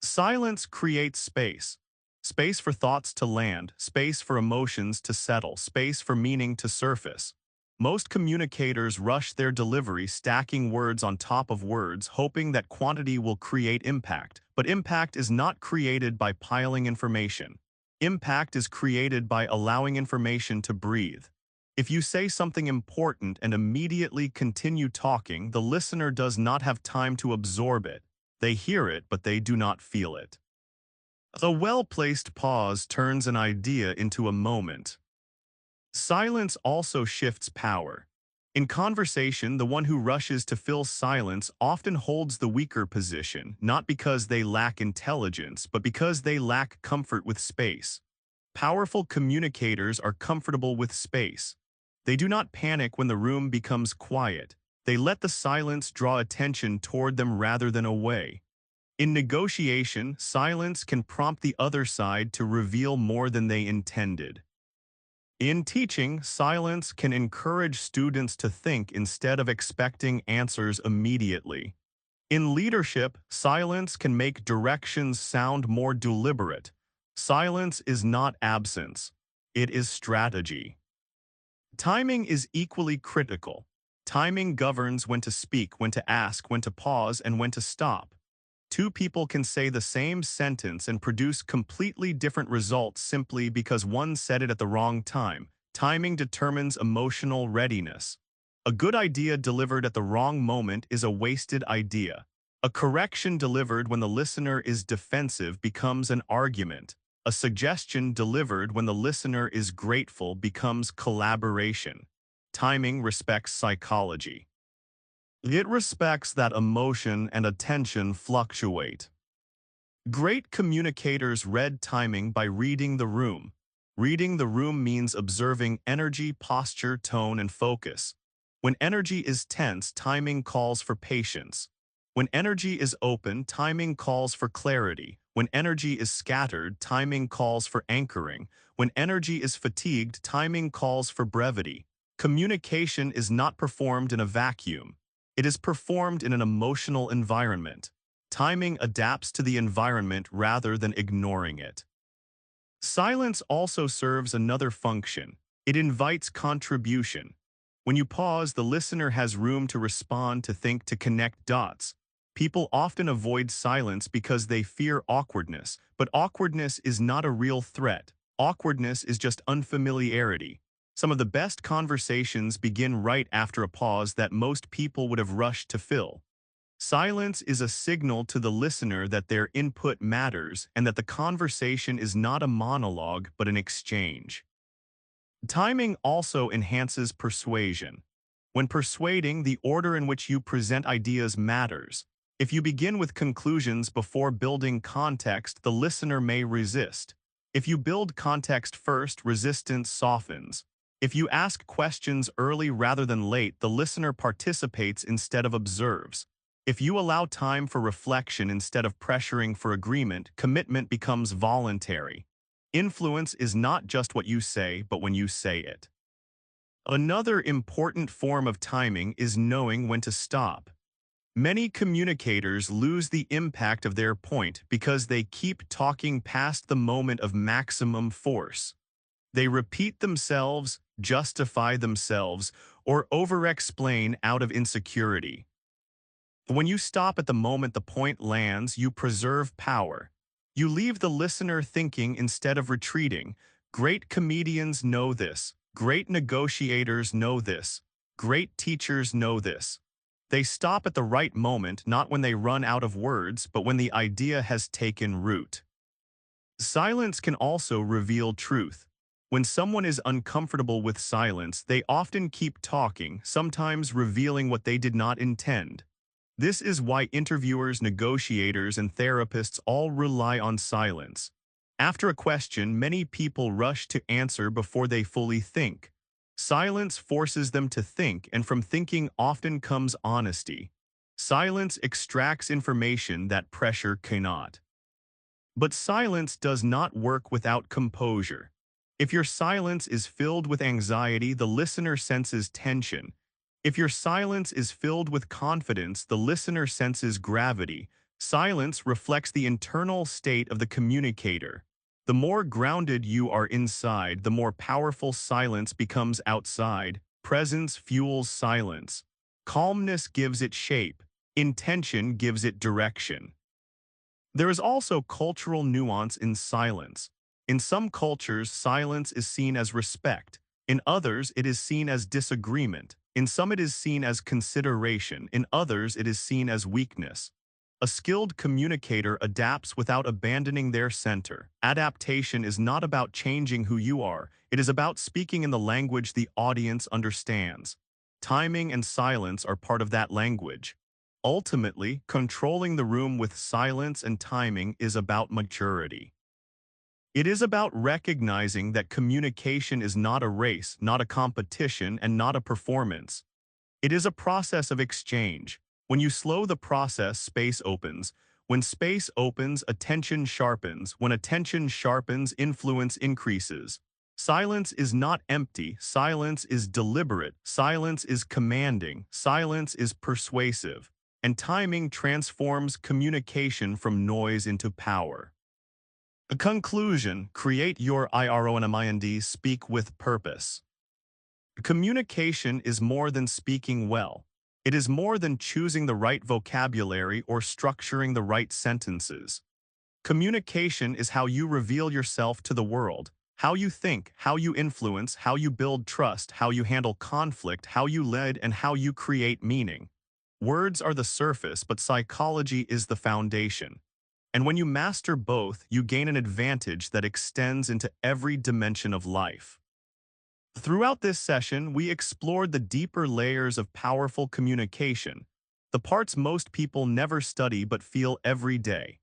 [SPEAKER 1] Silence creates space. Space for thoughts to land, space for emotions to settle, space for meaning to surface. Most communicators rush their delivery, stacking words on top of words, hoping that quantity will create impact. But impact is not created by piling information. Impact is created by allowing information to breathe. If you say something important and immediately continue talking, the listener does not have time to absorb it. They hear it, but they do not feel it. A well-placed pause turns an idea into a moment. Silence also shifts power. In conversation, the one who rushes to fill silence often holds the weaker position, not because they lack intelligence, but because they lack comfort with space. Powerful communicators are comfortable with space. They do not panic when the room becomes quiet. They let the silence draw attention toward them rather than away. In negotiation, silence can prompt the other side to reveal more than they intended. In teaching, silence can encourage students to think instead of expecting answers immediately. In leadership, silence can make directions sound more deliberate. Silence is not absence. It is strategy. Timing is equally critical. Timing governs when to speak, when to ask, when to pause, and when to stop. Two people can say the same sentence and produce completely different results simply because one said it at the wrong time. Timing determines emotional readiness. A good idea delivered at the wrong moment is a wasted idea. A correction delivered when the listener is defensive becomes an argument. A suggestion delivered when the listener is grateful becomes collaboration. Timing respects psychology. It respects that emotion and attention fluctuate. Great communicators read timing by reading the room. Reading the room means observing energy, posture, tone, and focus. When energy is tense, timing calls for patience. When energy is open, timing calls for clarity. When energy is scattered, timing calls for anchoring. When energy is fatigued, timing calls for brevity. Communication is not performed in a vacuum. It is performed in an emotional environment. Timing adapts to the environment rather than ignoring it. Silence also serves another function. It invites contribution. When you pause, the listener has room to respond, to think, to connect dots. People often avoid silence because they fear awkwardness, but awkwardness is not a real threat. Awkwardness is just unfamiliarity. Some of the best conversations begin right after a pause that most people would have rushed to fill. Silence is a signal to the listener that their input matters and that the conversation is not a monologue but an exchange. Timing also enhances persuasion. When persuading, the order in which you present ideas matters. If you begin with conclusions before building context, the listener may resist. If you build context first, resistance softens. If you ask questions early rather than late, the listener participates instead of observes. If you allow time for reflection instead of pressuring for agreement, commitment becomes voluntary. Influence is not just what you say, but when you say it. Another important form of timing is knowing when to stop. Many communicators lose the impact of their point because they keep talking past the moment of maximum force. They repeat themselves, justify themselves, or over-explain out of insecurity. When you stop at the moment the point lands, you preserve power. You leave the listener thinking instead of retreating. Great comedians know this. Great negotiators know this. Great teachers know this. They stop at the right moment, not when they run out of words, but when the idea has taken root. Silence can also reveal truth. When someone is uncomfortable with silence, they often keep talking, sometimes revealing what they did not intend. This is why interviewers, negotiators, and therapists all rely on silence. After a question, many people rush to answer before they fully think. Silence forces them to think, and from thinking often comes honesty. Silence extracts information that pressure cannot. But silence does not work without composure. If your silence is filled with anxiety, the listener senses tension. If your silence is filled with confidence, the listener senses gravity. Silence reflects the internal state of the communicator. The more grounded you are inside, the more powerful silence becomes outside. Presence fuels silence. Calmness gives it shape. Intention gives it direction. There is also cultural nuance in silence. In some cultures, silence is seen as respect. In others, it is seen as disagreement. In some, it is seen as consideration. In others, it is seen as weakness. A skilled communicator adapts without abandoning their center. Adaptation is not about changing who you are. It is about speaking in the language the audience understands. Timing and silence are part of that language. Ultimately, controlling the room with silence and timing is about maturity. It is about recognizing that communication is not a race, not a competition, and not a performance. It is a process of exchange. When you slow the process, space opens. When space opens, attention sharpens. When attention sharpens, influence increases. Silence is not empty. Silence is deliberate. Silence is commanding. Silence is persuasive. And timing transforms communication from noise into power. A conclusion: create your Ironmind, speak with purpose. Communication is more than speaking well. It is more than choosing the right vocabulary or structuring the right sentences. Communication is how you reveal yourself to the world, how you think, how you influence, how you build trust, how you handle conflict, how you lead, and how you create meaning. Words are the surface, but psychology is the foundation. And when you master both, you gain an advantage that extends into every dimension of life. Throughout this session, we explored the deeper layers of powerful communication, the parts most people never study but feel every day.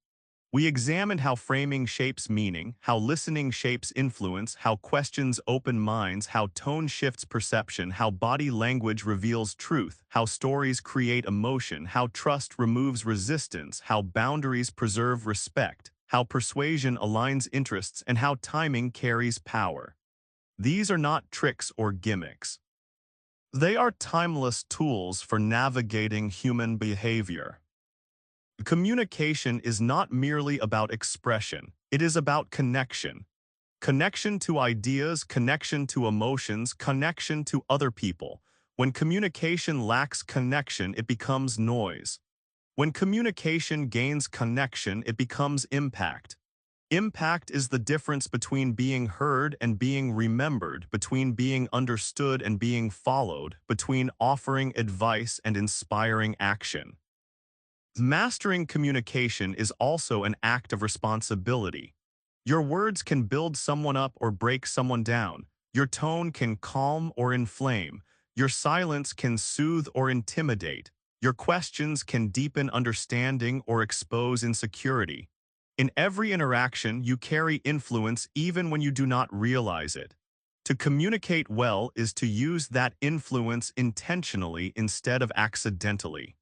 [SPEAKER 1] We examined how framing shapes meaning, how listening shapes influence, how questions open minds, how tone shifts perception, how body language reveals truth, how stories create emotion, how trust removes resistance, how boundaries preserve respect, how persuasion aligns interests, and how timing carries power. These are not tricks or gimmicks. They are timeless tools for navigating human behavior. Communication is not merely about expression, it is about connection. Connection to ideas, connection to emotions, connection to other people. When communication lacks connection, it becomes noise. When communication gains connection, it becomes impact. Impact is the difference between being heard and being remembered, between being understood and being followed, between offering advice and inspiring action. Mastering communication is also an act of responsibility. Your words can build someone up or break someone down. Your tone can calm or inflame. Your silence can soothe or intimidate. Your questions can deepen understanding or expose insecurity. In every interaction, you carry influence even when you do not realize it. To communicate well is to use that influence intentionally instead of accidentally.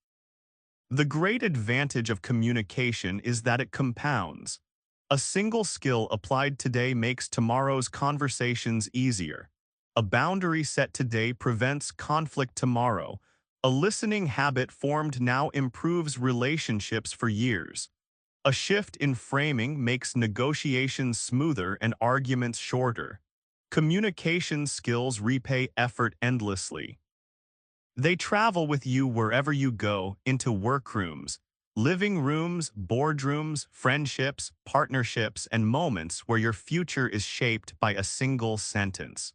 [SPEAKER 1] The great advantage of communication is that it compounds. A single skill applied today makes tomorrow's conversations easier. A boundary set today prevents conflict tomorrow. A listening habit formed now improves relationships for years. A shift in framing makes negotiations smoother and arguments shorter. Communication skills repay effort endlessly. They travel with you wherever you go, into workrooms, living rooms, boardrooms, friendships, partnerships, and moments where your future is shaped by a single sentence.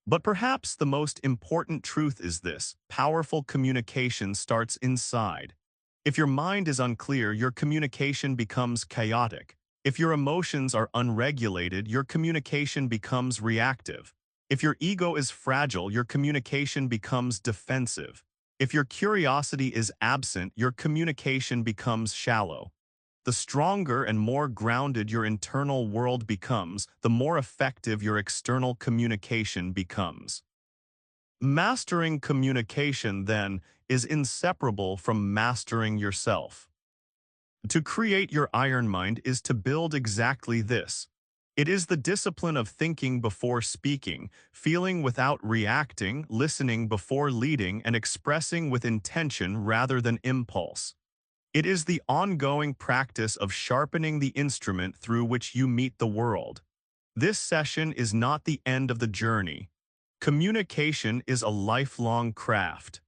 [SPEAKER 1] But perhaps the most important truth is this: powerful communication starts inside. If your mind is unclear, your communication becomes chaotic. If your emotions are unregulated, your communication becomes reactive. If your ego is fragile, your communication becomes defensive. If your curiosity is absent, your communication becomes shallow. The stronger and more grounded your internal world becomes, the more effective your external communication becomes. Mastering communication, then, is inseparable from mastering yourself. To create your iron mind is to build exactly this. It is the discipline of thinking before speaking, feeling without reacting, listening before leading, and expressing with intention rather than impulse. It is the ongoing practice of sharpening the instrument through which you meet the world. This session is not the end of the journey. Communication is a lifelong craft.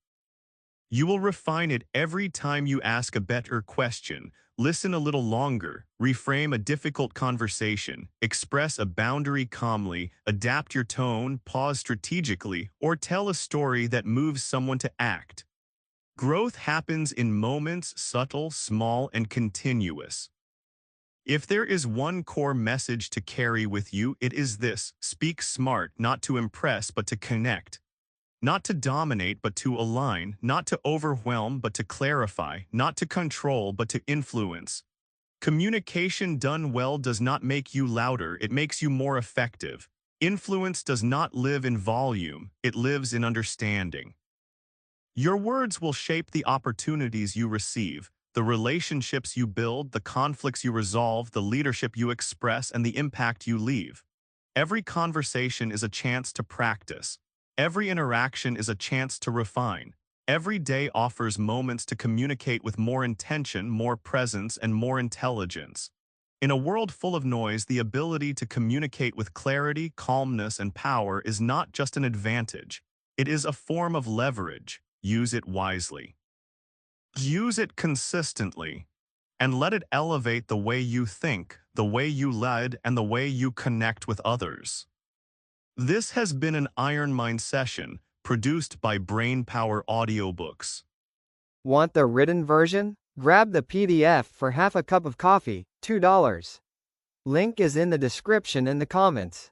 [SPEAKER 1] You will refine it every time you ask a better question, listen a little longer, reframe a difficult conversation, express a boundary calmly, adapt your tone, pause strategically, or tell a story that moves someone to act. Growth happens in moments, subtle, small, and continuous. If there is one core message to carry with you, it is this: speak smart, not to impress but to connect. Not to dominate but to align, not to overwhelm but to clarify, not to control but to influence. Communication done well does not make you louder, it makes you more effective. Influence does not live in volume, it lives in understanding. Your words will shape the opportunities you receive, The relationships you build, the conflicts you resolve, the leadership you express, and the impact you leave. Every conversation is a chance to practice. Every interaction is a chance to refine. Every day offers moments to communicate with more intention, more presence, and more intelligence. In a world full of noise, the ability to communicate with clarity, calmness, and power is not just an advantage. It is a form of leverage. Use it wisely. Use it consistently, and let it elevate the way you think, the way you lead, and the way you connect with others. This has been an Ironmind session produced by Brainpower Audiobooks.
[SPEAKER 2] Want the written version? Grab the PDF for half a cup of coffee, $2. Link is in the description and the comments.